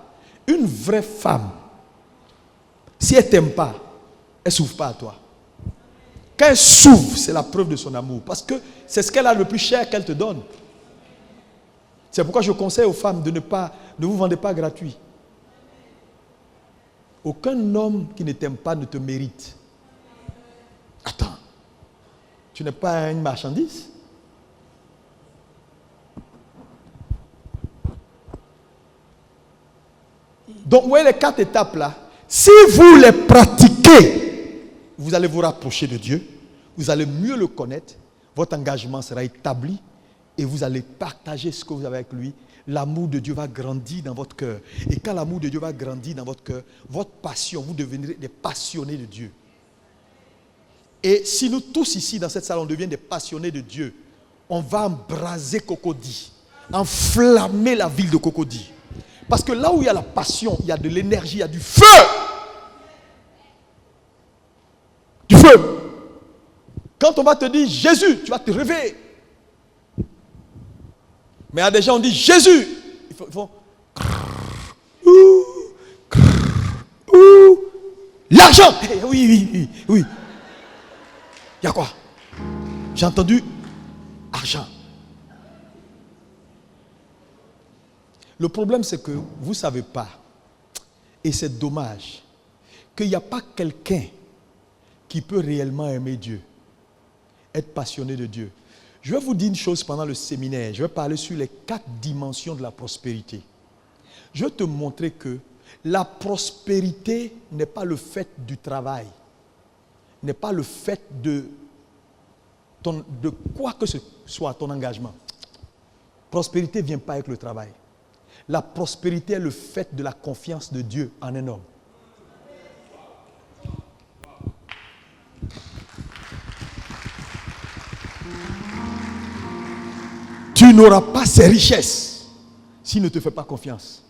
Une vraie femme, si elle ne t'aime pas, elle ne s'ouvre pas à toi. Quand elle s'ouvre, c'est la preuve de son amour. Parce que c'est ce qu'elle a le plus cher qu'elle te donne. C'est pourquoi je conseille aux femmes de ne vous vendez pas gratuit. Aucun homme qui ne t'aime pas ne te mérite. Attends, tu n'es pas une marchandise? Donc, vous voyez les 4 étapes là. Si vous les pratiquez, vous allez vous rapprocher de Dieu, vous allez mieux le connaître, votre engagement sera établi et vous allez partager ce que vous avez avec lui. L'amour de Dieu va grandir dans votre cœur. Et quand l'amour de Dieu va grandir dans votre cœur, votre passion, vous deviendrez des passionnés de Dieu. Et si nous tous ici dans cette salle, on devient des passionnés de Dieu, on va embraser Cocody, enflammer la ville de Cocody. Parce que là où il y a la passion, il y a de l'énergie, il y a du feu. Du feu. Quand on va te dire Jésus, tu vas te réveiller. Mais il y a des gens qui disent Jésus. Ils font l'argent. Oui. Il y a quoi? J'ai entendu argent. Le problème, c'est que vous ne savez pas, et c'est dommage, qu'il n'y a pas quelqu'un qui peut réellement aimer Dieu, être passionné de Dieu. Je vais vous dire une chose pendant le séminaire. Je vais parler sur les 4 dimensions de la prospérité. Je vais te montrer que la prospérité n'est pas le fait du travail, n'est pas le fait de quoi que ce soit ton engagement. Prospérité ne vient pas avec le travail. La prospérité est le fait de la confiance de Dieu en un homme. Tu n'auras pas ces richesses s'il ne te fait pas confiance.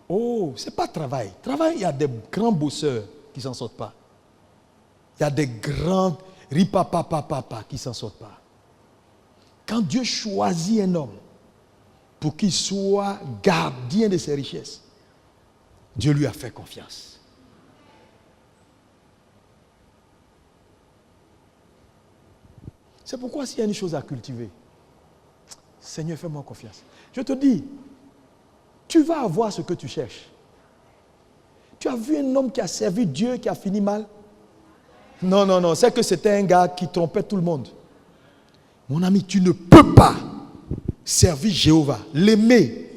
Oh, ce n'est pas travail. Travail, il y a des grands bosseurs qui ne s'en sortent pas. Il y a des grands ripapapapapa qui ne s'en sortent pas. Quand Dieu choisit un homme pour qu'il soit gardien de ses richesses, Dieu lui a fait confiance. C'est pourquoi s'il y a une chose à cultiver, Seigneur, fais-moi confiance. Je te dis, tu vas avoir ce que tu cherches. Tu as vu un homme qui a servi Dieu, qui a fini mal? Non, c'est que c'était un gars qui trompait tout le monde. Mon ami, tu ne peux pas servir Jéhovah, l'aimer.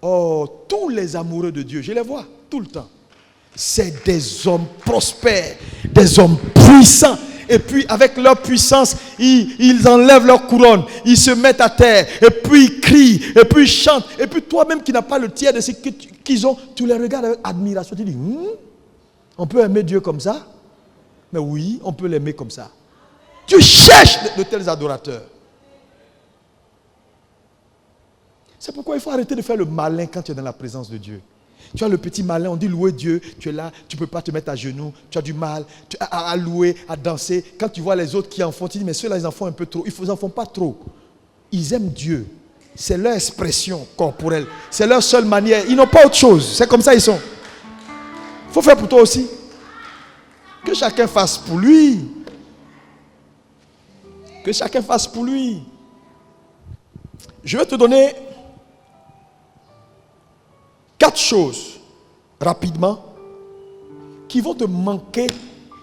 Oh, tous les amoureux de Dieu, je les vois tout le temps. C'est des hommes prospères, des hommes puissants. Et puis avec leur puissance, ils enlèvent leur couronne, ils se mettent à terre, et puis ils crient, et puis ils chantent. Et puis toi-même qui n'as pas le tiers de ce qu'ils ont, tu les regardes avec admiration. Tu dis, on peut aimer Dieu comme ça? Mais oui, on peut l'aimer comme ça. Tu cherches de tels adorateurs. C'est pourquoi il faut arrêter de faire le malin quand tu es dans la présence de Dieu. Tu as le petit malin, on dit louer Dieu, tu es là, tu ne peux pas te mettre à genoux, tu as du mal à louer, à danser. Quand tu vois les autres qui en font, tu dis, mais ceux-là, ils en font un peu trop. Ils n'en font pas trop. Ils aiment Dieu. C'est leur expression corporelle. C'est leur seule manière. Ils n'ont pas autre chose. C'est comme ça ils sont. Il faut faire pour toi aussi. Que chacun fasse pour lui. Que chacun fasse pour lui. Je vais te donner 4 choses, rapidement, qui vont te manquer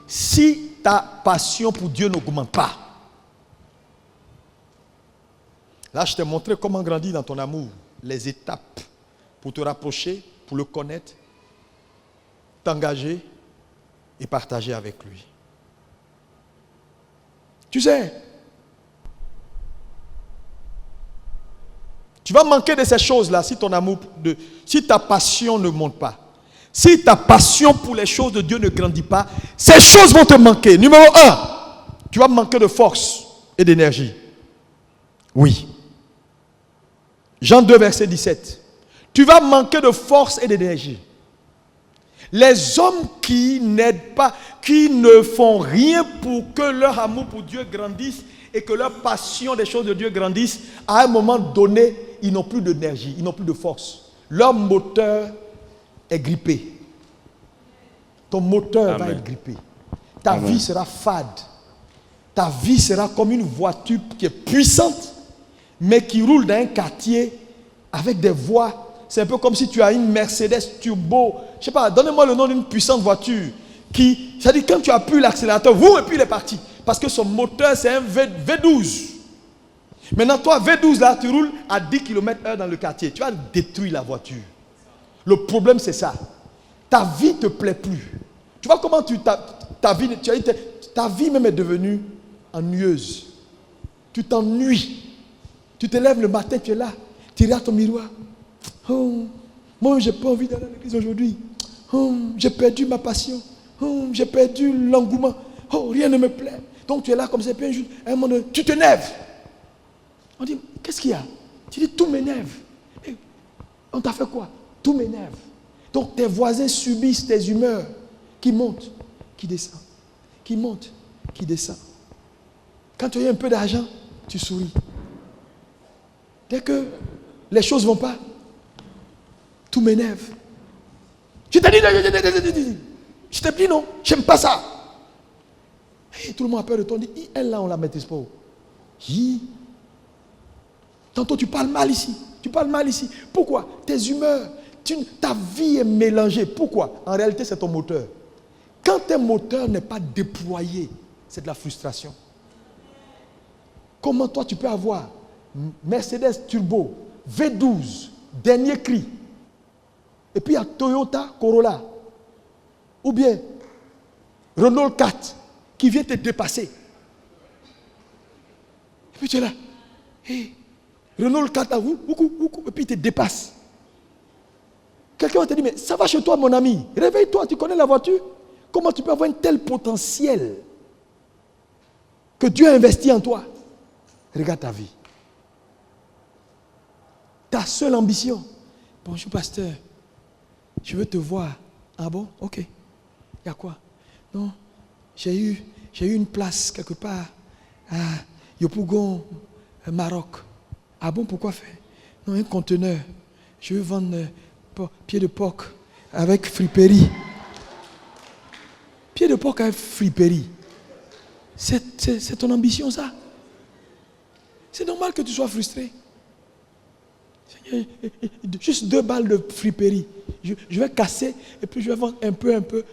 si ta passion pour Dieu n'augmente pas. Là, je t'ai montré comment grandir dans ton amour, les étapes pour te rapprocher, pour le connaître, t'engager et partager avec lui. Tu sais, tu vas manquer de ces choses-là si ton amour, si ta passion ne monte pas. Si ta passion pour les choses de Dieu ne grandit pas, ces choses vont te manquer. Numéro 1, tu vas manquer de force et d'énergie. Oui. Jean 2, verset 17. Tu vas manquer de force et d'énergie. Les hommes qui n'aident pas, qui ne font rien pour que leur amour pour Dieu grandisse et que leur passion des choses de Dieu grandisse, à un moment donné, ils n'ont plus d'énergie, ils n'ont plus de force. Leur moteur est grippé. Ton moteur va être grippé. Ta vie sera fade. Ta vie sera comme une voiture qui est puissante, mais qui roule dans un quartier avec des voies. C'est un peu comme si tu as une Mercedes turbo. Je ne sais pas, donnez-moi le nom d'une puissante voiture qui, c'est-à-dire quand tu appuies l'accélérateur, et puis il est parti. Parce que son moteur, c'est un V12. Maintenant, toi, V12, là, tu roules à 10 km/h dans le quartier. Tu vas détruire la voiture. Le problème, c'est ça. Ta vie ne te plaît plus. Tu vois comment ta vie même est devenue ennuyeuse. Tu t'ennuies. Tu te lèves le matin, tu es là. Tu regardes ton miroir. Oh, moi, j'ai pas envie d'aller à l'église aujourd'hui. Oh, j'ai perdu ma passion. Oh, j'ai perdu l'engouement. Oh, rien ne me plaît. Donc tu es là comme ça, puis un jour, à un moment donné, tu t'énerves. On dit, qu'est-ce qu'il y a? Tu dis, tout m'énerve. On t'a fait quoi? Tout m'énerve. Donc tes voisins subissent tes humeurs qui montent, qui descendent, qui montent, qui descendent. Quand tu as un peu d'argent, tu souris. Dès que les choses ne vont pas, tout m'énerve. Je t'ai dit, je t'ai dit non, j'aime pas ça. Et tout le monde a peur de toi, on dit, elle là, on la maîtrise pas. Tantôt tu parles mal ici, tu parles mal ici. Pourquoi? Tes humeurs, ta vie est mélangée. Pourquoi? En réalité, c'est ton moteur. Quand ton moteur n'est pas déployé, c'est de la frustration. Comment toi tu peux avoir Mercedes Turbo, V12, dernier cri, et puis il y a Toyota Corolla, ou bien Renault 4 qui vient te dépasser. Et puis tu es là, hey, Renault 4 à vous, et puis il te dépasse. Quelqu'un va te dire, mais ça va chez toi mon ami, réveille-toi, tu connais la voiture. Comment tu peux avoir un tel potentiel que Dieu a investi en toi? Regarde ta vie. Ta seule ambition. Bonjour pasteur, je veux te voir. Ah bon? Ok. Il y a quoi? Non, j'ai eu une place quelque part à Yopougon, Maroc. Ah bon, pourquoi faire? Non, un conteneur. Je veux vendre pied de porc avec friperie. Pied de porc avec friperie. C'est ton ambition ça? C'est normal que tu sois frustré. Juste 2 balles de friperie. Je vais casser et puis je vais vendre un peu.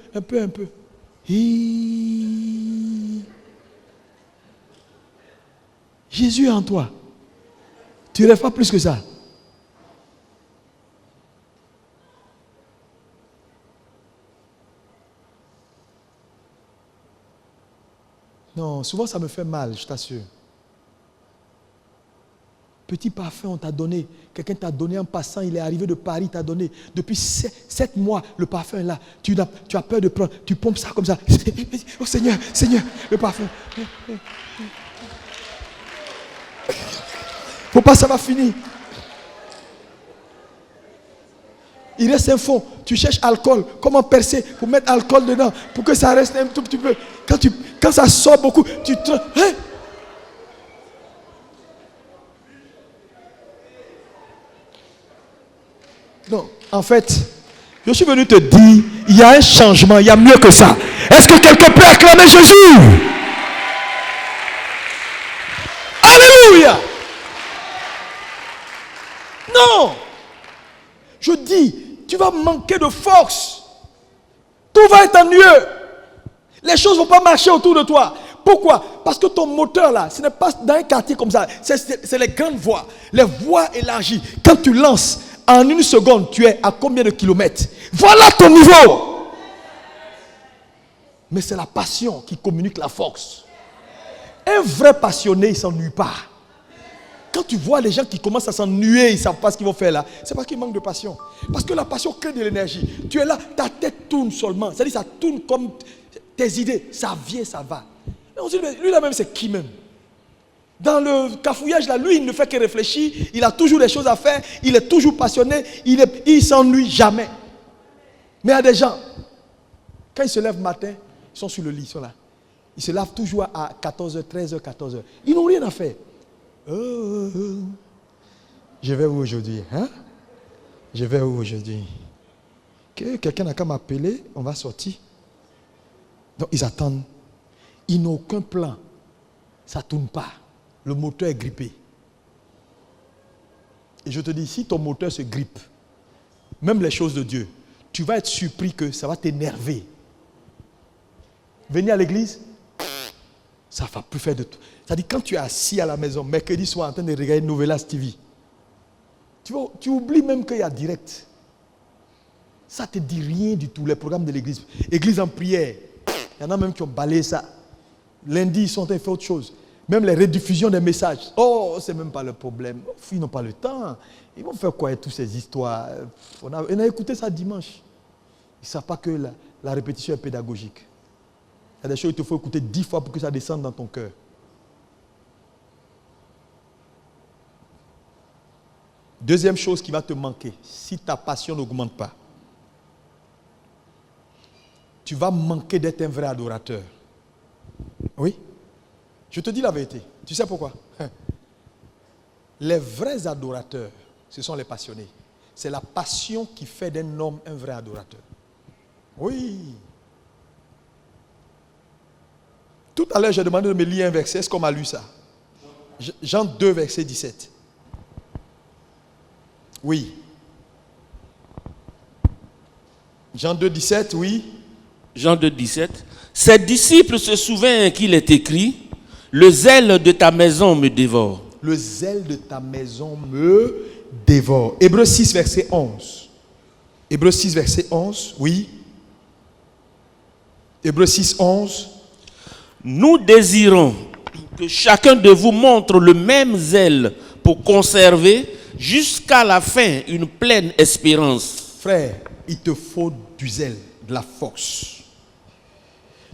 Jésus est en toi. Tu ne rêves pas plus que ça. Non, souvent ça me fait mal, je t'assure. Petit parfum, on t'a donné. Quelqu'un t'a donné en passant, il est arrivé de Paris, t'a donné. Depuis 7 mois, le parfum est là. Tu as peur de prendre, tu pompes ça comme ça. Oh Seigneur, le parfum. Faut pas, ça va finir. Il reste un fond. Tu cherches alcool. Comment percer pour mettre alcool dedans pour que ça reste un tout petit peu. Quand ça sort beaucoup, tu te... Hein? Non, en fait, je suis venu te dire, il y a un changement, il y a mieux que ça. Est-ce que quelqu'un peut acclamer Jésus? Alléluia. Non. Je dis, tu vas manquer de force. Tout va être ennuyeux. Les choses ne vont pas marcher autour de toi. Pourquoi? Parce que ton moteur là, ce n'est pas dans un quartier comme ça. C'est les grandes voies. Les voies élargies. Quand tu lances, en une seconde, tu es à combien de kilomètres? Voilà ton niveau. Mais c'est la passion qui communique la force. Un vrai passionné, il ne s'ennuie pas. Quand tu vois les gens qui commencent à s'ennuyer, ils ne savent pas ce qu'ils vont faire là, c'est parce qu'ils manquent de passion. Parce que la passion crée de l'énergie. Tu es là, ta tête tourne seulement. C'est-à-dire ça tourne comme tes idées. Ça vient, ça va. Et on se dit, mais lui là-même, c'est qui même? Dans le cafouillage là, lui, il ne fait que réfléchir. Il a toujours des choses à faire. Il est toujours passionné. Il ne s'ennuie jamais. Mais il y a des gens, quand ils se lèvent le matin, ils sont sur le lit, ils sont là. Ils se lavent toujours à 14h, 13h, 14h. Ils n'ont rien à faire. Je vais où aujourd'hui? Hein? Je vais où aujourd'hui? Quelqu'un n'a qu'à m'appeler, on va sortir. Donc ils attendent. Ils n'ont aucun plan. Ça ne tourne pas. Le moteur est grippé. Et je te dis, si ton moteur se grippe, même les choses de Dieu, tu vas être surpris que ça va t'énerver. Venir à l'église, ça ne va plus faire de tout. C'est-à-dire quand tu es assis à la maison, mercredi soir en train de regarder Novelas TV, tu oublies même qu'il y a direct. Ça ne te dit rien du tout, les programmes de l'église. Église en prière, il y en a même qui ont balayé ça. Lundi, ils sont en train de faire autre chose. Même les rediffusions des messages. Oh, c'est même pas le problème. Ils n'ont pas le temps. Ils vont faire quoi avec toutes ces histoires? On a écouté ça dimanche. Ils ne savent pas que la répétition est pédagogique. Il y a des choses qu'il te faut écouter 10 fois pour que ça descende dans ton cœur. Deuxième chose qui va te manquer, si ta passion n'augmente pas, tu vas manquer d'être un vrai adorateur. Oui? Je te dis la vérité. Tu sais pourquoi? Les vrais adorateurs, ce sont les passionnés. C'est la passion qui fait d'un homme un vrai adorateur. Oui. Tout à l'heure, j'ai demandé de me lire un verset. Est-ce qu'on m'a lu ça? Jean 2, verset 17. Oui. Jean 2, 17, oui. Jean 2, 17. Ses disciples se souviennent qu'il est écrit, le zèle de ta maison me dévore. Le zèle de ta maison me dévore. Hébreux 6, verset 11. Hébreux 6, verset 11, oui. Hébreux 6, 11. Nous désirons que chacun de vous montre le même zèle pour conserver jusqu'à la fin une pleine espérance. Frère, il te faut du zèle, de la force.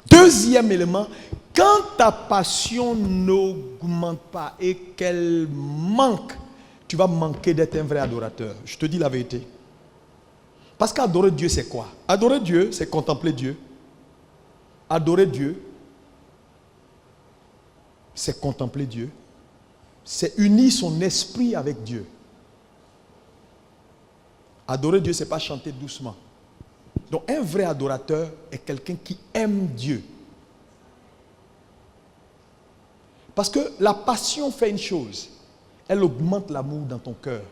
Deuxième élément, quand ta passion n'augmente pas et qu'elle manque, tu vas manquer d'être un vrai adorateur. Je te dis la vérité. Parce qu'adorer Dieu, c'est quoi? Adorer Dieu, c'est contempler Dieu. Adorer Dieu, c'est contempler Dieu. C'est unir son esprit avec Dieu. Adorer Dieu, ce n'est pas chanter doucement. Donc un vrai adorateur est quelqu'un qui aime Dieu. Parce que la passion fait une chose. Elle augmente l'amour dans ton cœur.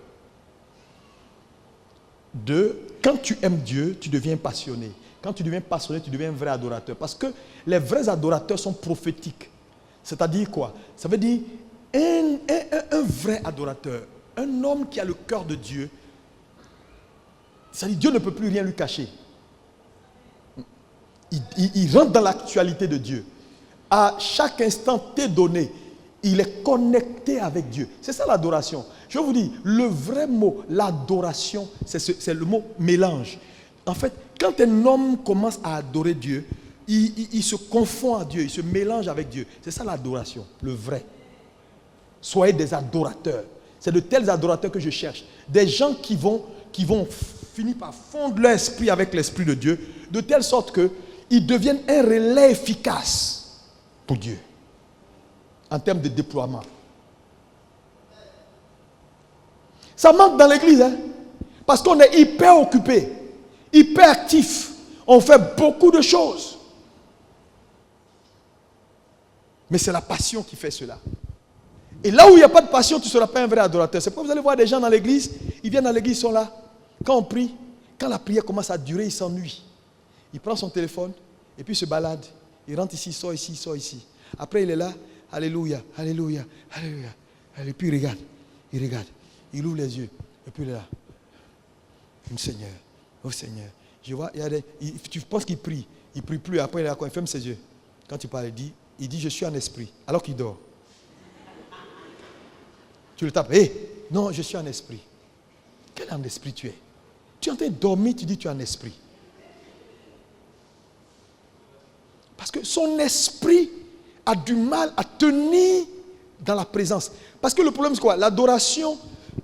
Deux, quand tu aimes Dieu, tu deviens passionné. Quand tu deviens passionné, tu deviens un vrai adorateur. Parce que les vrais adorateurs sont prophétiques. C'est-à-dire quoi? Ça veut dire un vrai adorateur, un homme qui a le cœur de Dieu. C'est-à-dire Dieu ne peut plus rien lui cacher. Il rentre dans l'actualité de Dieu. À chaque instant t'est donné, il est connecté avec Dieu. C'est ça l'adoration. Je vous dis, le vrai mot, l'adoration, c'est le mot mélange. En fait, quand un homme commence à adorer Dieu, il se confond à Dieu, il se mélange avec Dieu. C'est ça l'adoration, le vrai. Soyez des adorateurs. C'est de tels adorateurs que je cherche. Des gens qui vont finir par fondre leur esprit avec l'esprit de Dieu, de telle sorte qu'ils deviennent un relais efficace pour Dieu, en termes de déploiement. Ça manque dans l'église, hein? Parce qu'on est hyper occupé, hyper actif. On fait beaucoup de choses. Mais c'est la passion qui fait cela. Et là où il n'y a pas de passion, tu ne seras pas un vrai adorateur. C'est pourquoi vous allez voir des gens dans l'église, ils viennent dans l'église, ils sont là. Quand on prie, quand la prière commence à durer, il s'ennuie. Il prend son téléphone et puis il se balade. Il rentre ici, il sort ici, il sort ici. Après, il est là. Alléluia, alléluia, alléluia. Et puis il regarde. Il regarde. Il ouvre les yeux. Et puis il est là. Seigneur, oh Seigneur. Je vois, tu penses qu'il prie. Il ne prie plus. Après, il est là, quand il ferme ses yeux. Quand il parle, il dit je suis en esprit. Alors qu'il dort. Tu le tapes. Hé, non, je suis en esprit. Quel en esprit tu es? Tu es en train de dormir, tu dis tu es en esprit. Parce que son esprit a du mal à tenir dans la présence. Parce que le problème c'est quoi? L'adoration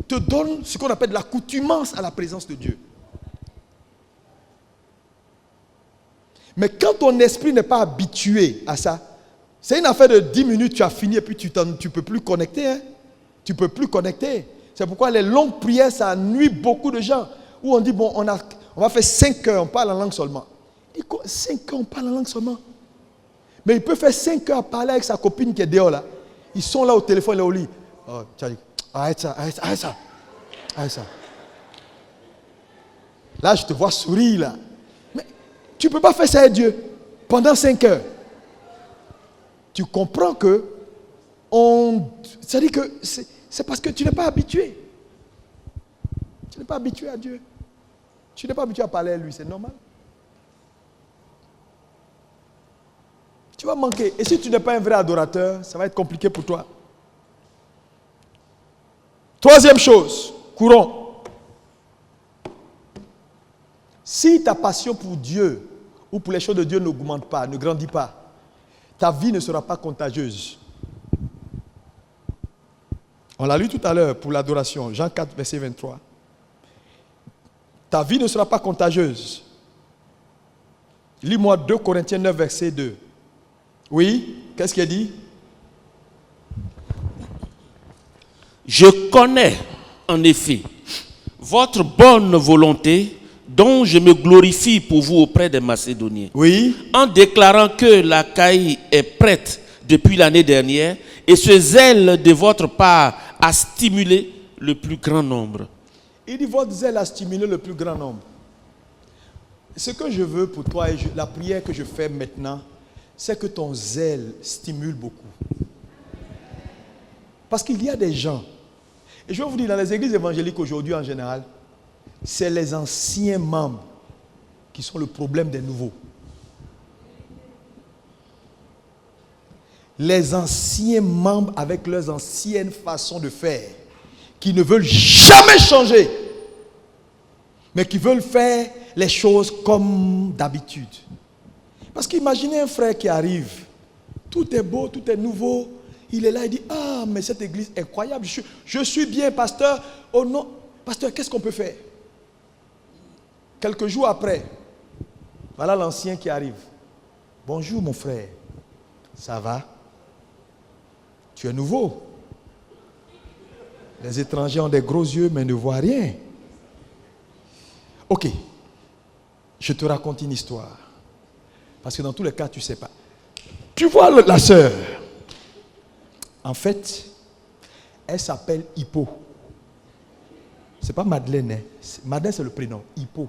te donne ce qu'on appelle de l'accoutumance à la présence de Dieu. Mais quand ton esprit n'est pas habitué à ça, c'est une affaire de 10 minutes, tu as fini et puis tu ne peux plus connecter. Hein? Tu ne peux plus connecter. C'est pourquoi les longues prières, ça ennuie beaucoup de gens. Où on dit, bon, on va faire 5 heures, on parle en langue seulement. Il dit quoi? 5 heures, on parle en langue seulement. Mais il peut faire 5 heures à parler avec sa copine qui est dehors là. Ils sont là au téléphone, là au lit. Oh, tu as dit, arrête ça, arrête ça, arrête ça. Arrête ça. Là, je te vois sourire là. Mais tu ne peux pas faire ça avec Dieu pendant 5 heures. Tu comprends que c'est-à-dire que c'est parce que tu n'es pas habitué. Tu n'es pas habitué à Dieu. Tu n'es pas habitué à parler à lui, c'est normal. Tu vas manquer. Et si tu n'es pas un vrai adorateur, ça va être compliqué pour toi. Troisième chose, courons. Si ta passion pour Dieu ou pour les choses de Dieu n'augmente pas, ne grandit pas, ta vie ne sera pas contagieuse. On l'a lu tout à l'heure pour l'adoration, Jean 4, verset 23. Ta vie ne sera pas contagieuse. Lis-moi 2 Corinthiens 9, verset 2. Oui, qu'est-ce qu'il dit? Je connais, en effet, votre bonne volonté dont je me glorifie pour vous auprès des Macédoniens. Oui. En déclarant que l'Achaïe est prête depuis l'année dernière et ce zèle de votre part a stimulé le plus grand nombre. Il dit votre zèle a stimulé le plus grand nombre. Ce que je veux pour toi et la prière que je fais maintenant, c'est que ton zèle stimule beaucoup. Parce qu'il y a des gens, et je vais vous dire, dans les églises évangéliques aujourd'hui en général, c'est les anciens membres qui sont le problème des nouveaux. Les anciens membres avec leurs anciennes façons de faire, qui ne veulent jamais changer, mais qui veulent faire les choses comme d'habitude. Parce qu'imaginez un frère qui arrive, tout est beau, tout est nouveau, il est là, il dit, ah, mais cette église est incroyable, je suis bien, pasteur. Oh non, pasteur, qu'est-ce qu'on peut faire? Quelques jours après, voilà l'ancien qui arrive. Bonjour mon frère, ça va? Tu es nouveau. Les étrangers ont des gros yeux mais ne voient rien. Ok, je te raconte une histoire. Parce que dans tous les cas, tu ne sais pas. Tu vois la sœur. En fait, elle s'appelle Hippo. Ce n'est pas Madeleine. Hein. Madeleine, c'est le prénom. Hippo.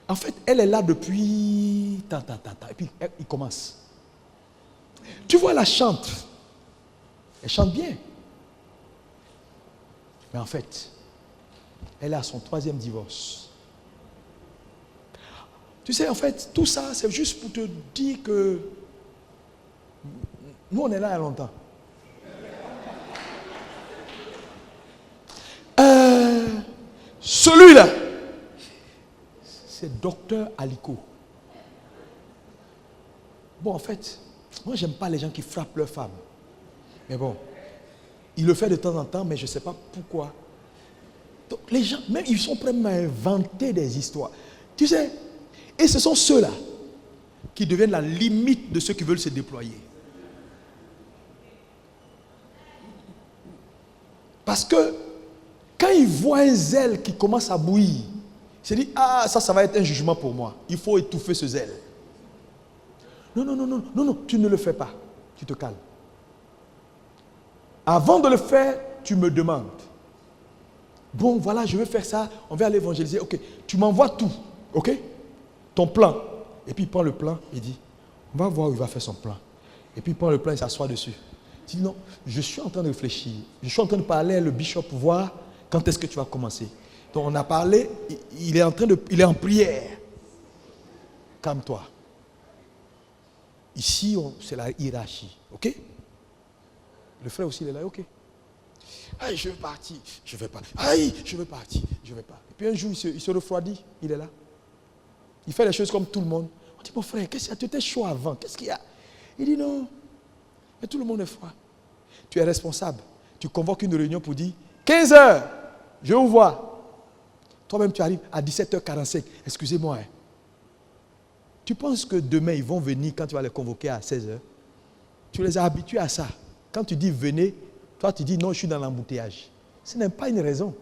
En fait, elle est là depuis... Et puis, il commence. Tu vois, elle chante. Elle chante bien. Mais en fait, elle est à son 3e divorce. Tu sais, en fait, tout ça, c'est juste pour te dire que nous, on est là il y a longtemps. Celui-là, c'est Docteur Aliko. Bon, en fait, moi, j'aime pas les gens qui frappent leurs femmes. Mais bon, il le fait de temps en temps, mais je ne sais pas pourquoi. Donc, les gens, même, ils sont prêts à inventer des histoires. Tu sais, et ce sont ceux-là qui deviennent la limite de ceux qui veulent se déployer. Parce que quand ils voient un zèle qui commence à bouillir, ils se disent, ah, ça va être un jugement pour moi. Il faut étouffer ce zèle. Non, tu ne le fais pas. Tu te calmes. Avant de le faire, tu me demandes. Bon, voilà, je veux faire ça, on va aller évangéliser. Ok, tu m'envoies tout, ok? Ton plan. Et puis il prend le plan, il dit, on va voir où il va faire son plan. Et puis il prend le plan et s'assoit dessus. Il dit, non, je suis en train de réfléchir. Je suis en train de parler à le bishop pour voir quand est-ce que tu vas commencer. Donc on a parlé, il est en prière. Calme-toi. Ici, c'est la hiérarchie, ok? Le frère aussi, il est là, ok? Aïe, je veux partir, je ne vais pas. Aïe, je veux partir, je ne vais pas. Et puis un jour, il se refroidit, il est là. Il fait les choses comme tout le monde. On dit, mon frère, qu'est-ce qu'il y a? Tu étais chaud avant, qu'est-ce qu'il y a? Il dit, non, mais tout le monde est froid. Tu es responsable. Tu convoques une réunion pour dire, 15 heures, je vous vois. Toi-même, tu arrives à 17h45. Excusez-moi. Hein. Tu penses que demain, ils vont venir quand tu vas les convoquer à 16h? Tu les as habitués à ça. Quand tu dis venez, toi tu dis non, je suis dans l'embouteillage. Ce n'est pas une raison.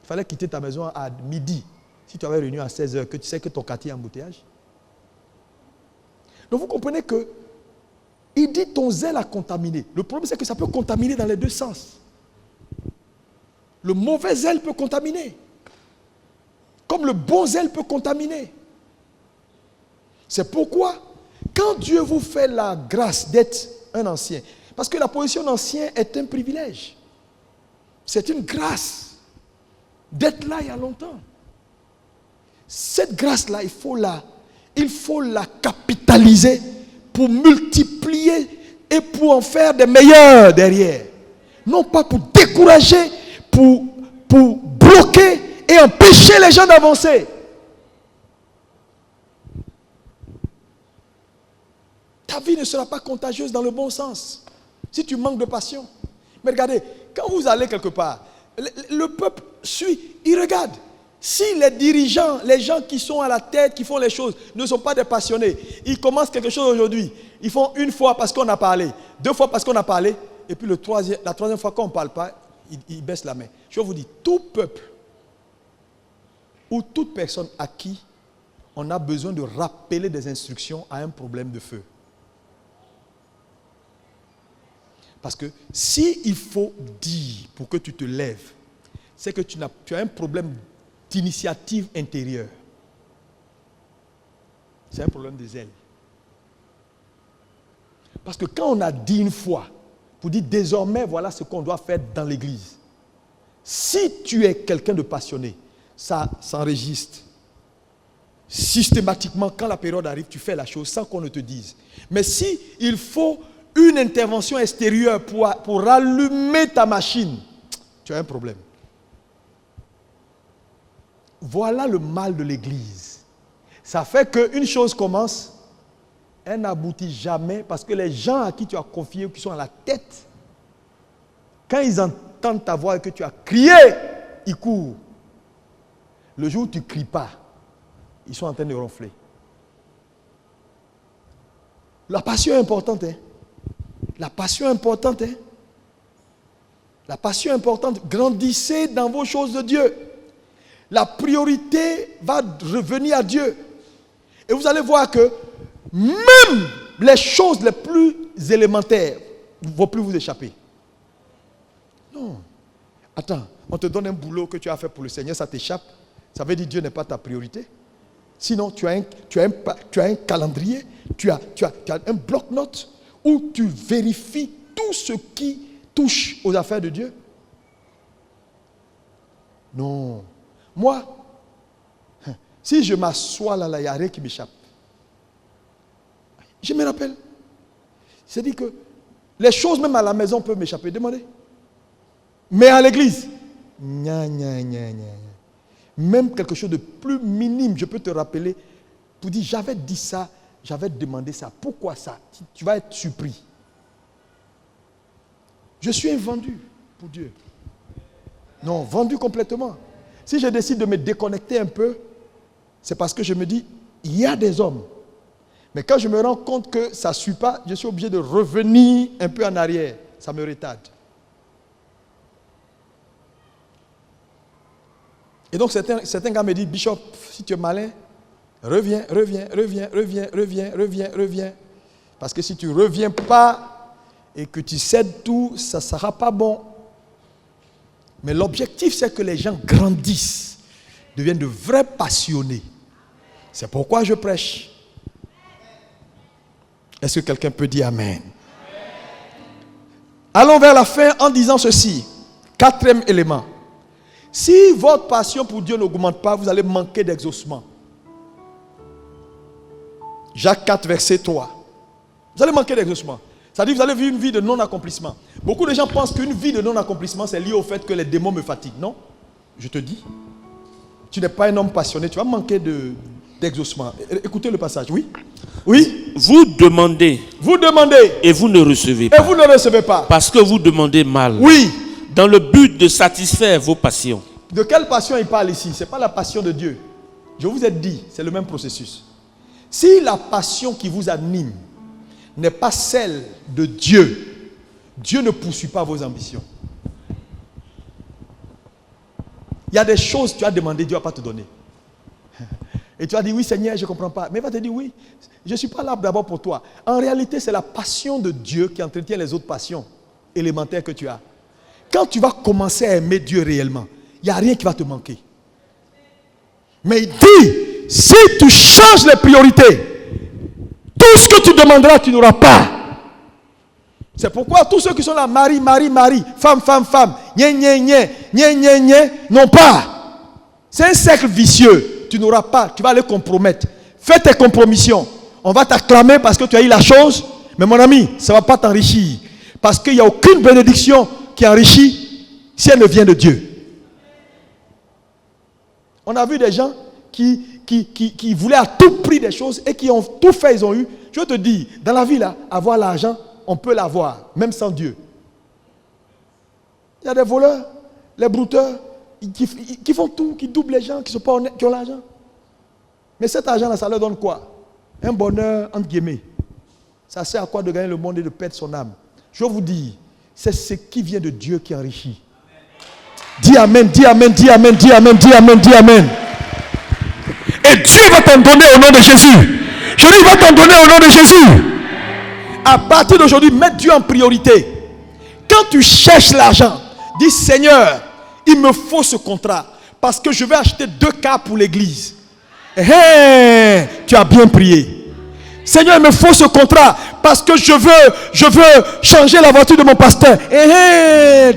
Il fallait quitter ta maison à midi. Si tu avais réuni à 16h, que tu sais que ton quartier est embouteillage. Donc vous comprenez que il dit ton zèle a contaminé. Le problème c'est que ça peut contaminer dans les deux sens. Le mauvais zèle peut contaminer. Comme le bon zèle peut contaminer. C'est pourquoi, quand Dieu vous fait la grâce d'être un ancien, parce que la position d'ancien est un privilège. C'est une grâce d'être là il y a longtemps. Cette grâce-là, il faut la capitaliser pour multiplier et pour en faire des meilleurs derrière. Non pas pour décourager, pour bloquer et empêcher les gens d'avancer. Ta vie ne sera pas contagieuse dans le bon sens. Si tu manques de passion. Mais regardez, quand vous allez quelque part, le peuple suit, il regarde. Si les dirigeants, les gens qui sont à la tête, qui font les choses, ne sont pas des passionnés, ils commencent quelque chose aujourd'hui, ils font une fois parce qu'on a parlé, deux fois parce qu'on a parlé, et puis la troisième fois qu'on ne parle pas, ils baissent la main. Je vous dis, tout peuple ou toute personne à qui on a besoin de rappeler des instructions a un problème de feu. Parce que s'il faut dire pour que tu te lèves, c'est que tu as un problème d'initiative intérieure. C'est un problème de zèle. Parce que quand on a dit une fois, pour dire désormais voilà ce qu'on doit faire dans l'église, si tu es quelqu'un de passionné, ça s'enregistre. Systématiquement, quand la période arrive, tu fais la chose sans qu'on ne te dise. Mais si il faut une intervention extérieure pour rallumer ta machine, tu as un problème. Voilà le mal de l'église. Ça fait qu'une chose commence, elle n'aboutit jamais parce que les gens à qui tu as confié ou qui sont à la tête, quand ils entendent ta voix et que tu as crié, ils courent. Le jour où tu ne cries pas, ils sont en train de ronfler. La passion est importante, hein? La passion est importante, hein? La passion est importante. Grandissez dans vos choses de Dieu. La priorité va revenir à Dieu. Et vous allez voir que même les choses les plus élémentaires ne vont plus vous échapper. Non. Attends, on te donne un boulot que tu as fait pour le Seigneur, ça t'échappe. Ça veut dire que Dieu n'est pas ta priorité. Sinon, tu as un calendrier, tu as un bloc-notes où tu vérifies tout ce qui touche aux affaires de Dieu. Non. Moi, si je m'assois là, il n'y a rien qui m'échappe. Je me rappelle. C'est-à-dire que les choses même à la maison peuvent m'échapper. Demandez. Mais à l'église, même quelque chose de plus minime, je peux te rappeler pour dire j'avais dit ça, j'avais demandé ça. Pourquoi ça? Tu vas être surpris. Je suis un vendu pour Dieu. Non, vendu complètement. Si je décide de me déconnecter un peu, c'est parce que je me dis, il y a des hommes. Mais quand je me rends compte que ça ne suit pas, je suis obligé de revenir un peu en arrière. Ça me retarde. Et donc certains gars me disent, Bishop, si tu es malin, reviens. Parce que si tu ne reviens pas, et que tu cèdes tout, ça ne sera pas bon. Mais l'objectif, c'est que les gens grandissent, deviennent de vrais passionnés. C'est pourquoi je prêche. Est-ce que quelqu'un peut dire Amen? Allons vers la fin en disant ceci. 4e élément. Si votre passion pour Dieu n'augmente pas, vous allez manquer d'exaucement. Jacques 4, verset 3. Vous allez manquer d'exaucement. C'est-à-dire que vous allez vivre une vie de non-accomplissement. Beaucoup de gens pensent qu'une vie de non-accomplissement, c'est lié au fait que les démons me fatiguent. Non, je te dis. Tu n'es pas un homme passionné, tu vas manquer d'exaucement. Écoutez le passage, oui? Oui? Vous demandez. Vous demandez. Et vous ne recevez Et pas. vous ne recevez pas. Parce que vous demandez mal. Oui. Dans le but de satisfaire vos passions. De quelle passion il parle ici? Ce n'est pas la passion de Dieu. Je vous ai dit, c'est le même processus. Si la passion qui vous anime n'est pas celle de Dieu, Dieu ne poursuit pas vos ambitions. Il y a des choses que tu as demandé, Dieu ne va pas te donner. Et tu as dit, oui Seigneur, je ne comprends pas. Mais il va te dire, oui, je ne suis pas là d'abord pour toi. En réalité, c'est la passion de Dieu qui entretient les autres passions élémentaires que tu as. Quand tu vas commencer à aimer Dieu réellement, il n'y a rien qui va te manquer. Mais il dit, si tu changes les priorités, tout ce que tu demanderas, tu n'auras pas. C'est pourquoi tous ceux qui sont là, Marie, Marie, Marie, femme, femme, femme, nye, nye, nye, nye, nye, nye, n'ont pas. C'est un cercle vicieux. Tu n'auras pas, tu vas les compromettre. Fais tes compromissions. On va t'acclamer parce que tu as eu la chose. Mais mon ami, ça ne va pas t'enrichir. Parce qu'il n'y a aucune bénédiction qui enrichit si elle ne vient de Dieu. On a vu des gens qui voulaient à tout prix des choses et qui ont tout fait, ils ont eu. Je te dis, dans la vie là, avoir l'argent, on peut l'avoir, même sans Dieu. Il y a des voleurs, les brouteurs, qui font tout, qui doublent les gens, qui sont pas honnêtes, qui ont l'argent. Mais cet argent-là, ça leur donne quoi? Un bonheur, entre guillemets. Ça sert à quoi de gagner le monde et de perdre son âme? Je vous dis, c'est ce qui vient de Dieu qui enrichit. Dis Amen, dis Amen, dis Amen, dis Amen, dis Amen, dis Amen. Et Dieu va t'en donner au nom de Jésus. Je dis, il va t'en donner au nom de Jésus. À partir d'aujourd'hui, mets Dieu en priorité. Quand tu cherches l'argent, dis Seigneur, il me faut ce contrat parce que je vais acheter 2 cars pour l'église. Tu as bien prié. Seigneur, il me faut ce contrat parce que je veux changer la voiture de mon pasteur.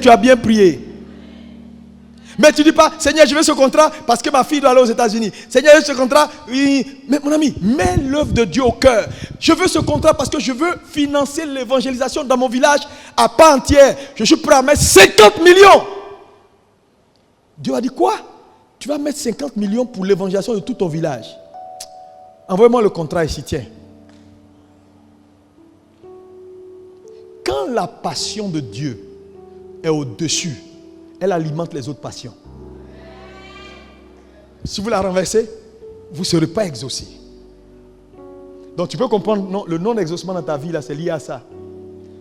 Tu as bien prié. Mais tu ne dis pas, Seigneur, je veux ce contrat parce que ma fille doit aller aux États-Unis. Seigneur, je veux ce contrat. Oui. Mais mon ami, mets l'œuvre de Dieu au cœur. Je veux ce contrat parce que je veux financer l'évangélisation dans mon village à part entière. Je suis prêt à mettre 50 millions. Dieu a dit quoi? Tu vas mettre 50 millions pour l'évangélisation de tout ton village. Envoie-moi le contrat ici, tiens. Quand la passion de Dieu est au-dessus, elle alimente les autres passions. Si vous la renversez, vous ne serez pas exaucé. Donc tu peux comprendre, non, le non-exaucement dans ta vie, là, c'est lié à ça.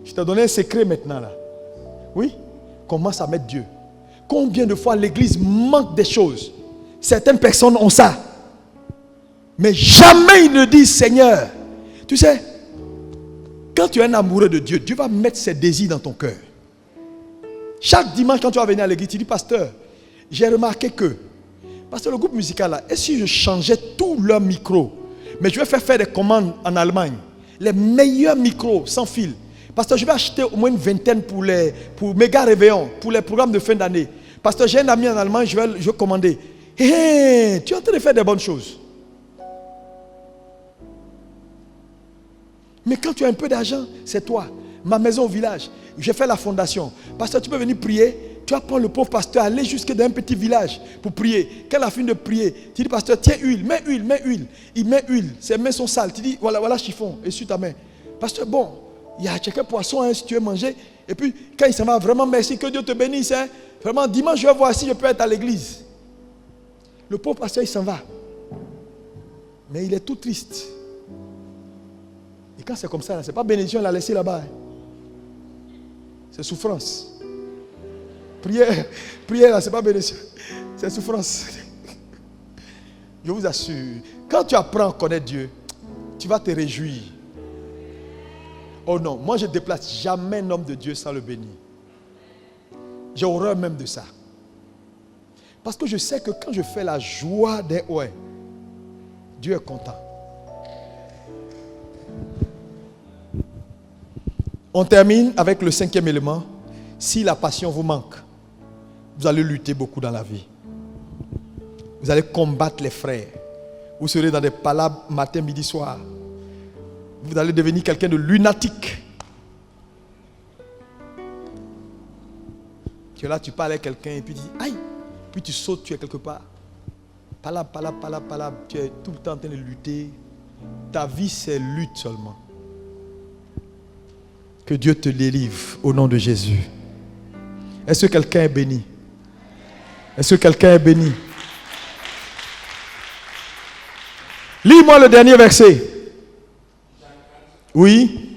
Je t'ai donné un secret maintenant. Là. Oui? Commence à mettre Dieu. Combien de fois l'église manque des choses? Certaines personnes ont ça. Mais jamais ils ne disent Seigneur. Tu sais, quand tu es un amoureux de Dieu, Dieu va mettre ses désirs dans ton cœur. Chaque dimanche, quand tu vas venir à l'église, tu dis, pasteur, j'ai remarqué que, parce que le groupe musical là, et si je changeais tous leurs micros, mais je vais faire des commandes en Allemagne, les meilleurs micros sans fil, parce que je vais acheter au moins une vingtaine pour méga réveillon, pour les programmes de fin d'année. Parce que j'ai un ami en Allemagne, je vais commander. Tu es en train de faire des bonnes choses. Mais quand tu as un peu d'argent, c'est toi. Ma maison au village, j'ai fait la fondation. Pasteur, tu peux venir prier. Tu vas prendre le pauvre pasteur, aller jusque dans un petit village pour prier. Quand il a fini de prier, tu dis, pasteur, tiens huile, mets huile, mets huile. Il met huile, ses mains sont sales. Tu dis, voilà chiffon, essuie ta main. Pasteur, bon, il y a quelques poissons hein, si tu veux manger. Et puis, quand il s'en va, vraiment merci, que Dieu te bénisse. Hein. Vraiment, dimanche, je vais voir si je peux être à l'église. Le pauvre pasteur, il s'en va. Mais il est tout triste. Et quand c'est comme ça, ce n'est pas bénédiction, il l'a laissé là-bas. Hein. C'est souffrance. Prière là, ce n'est pas bénédiction. C'est souffrance. Je vous assure, quand tu apprends à connaître Dieu, tu vas te réjouir. Oh non, moi je ne déplace jamais un homme de Dieu sans le bénir. J'ai horreur même de ça. Parce que je sais que quand je fais la joie des ouais, Dieu est content. On termine avec le 5e élément. Si la passion vous manque, vous allez lutter beaucoup dans la vie. Vous allez combattre les frères. Vous serez dans des palabres matin, midi, soir. Vous allez devenir quelqu'un de lunatique. Tu es là, tu parles à quelqu'un et puis tu dis aïe. Puis tu sautes, tu es quelque part. Palabre, palabre, palabre, palabre. Tu es tout le temps en train de lutter. Ta vie, c'est lutte seulement. Que Dieu te délivre au nom de Jésus. Est-ce que quelqu'un est béni? Est-ce que quelqu'un est béni? Lis-moi le dernier verset. Oui.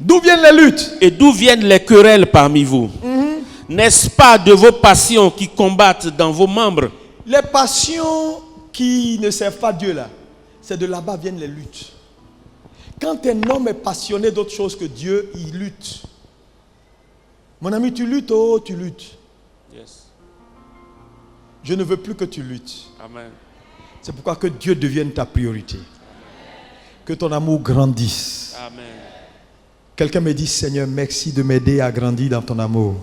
D'où viennent les luttes? Et d'où viennent les querelles parmi vous? N'est-ce pas de vos passions qui combattent dans vos membres? Les passions qui ne servent pas Dieu là, c'est de là-bas viennent les luttes. Quand un homme est passionné d'autre chose que Dieu, il lutte. Mon ami, tu luttes, oh, tu luttes. Yes. Je ne veux plus que tu luttes. Amen. C'est pourquoi que Dieu devienne ta priorité. Que ton amour grandisse. Amen. Quelqu'un me dit, Seigneur, merci de m'aider à grandir dans ton amour.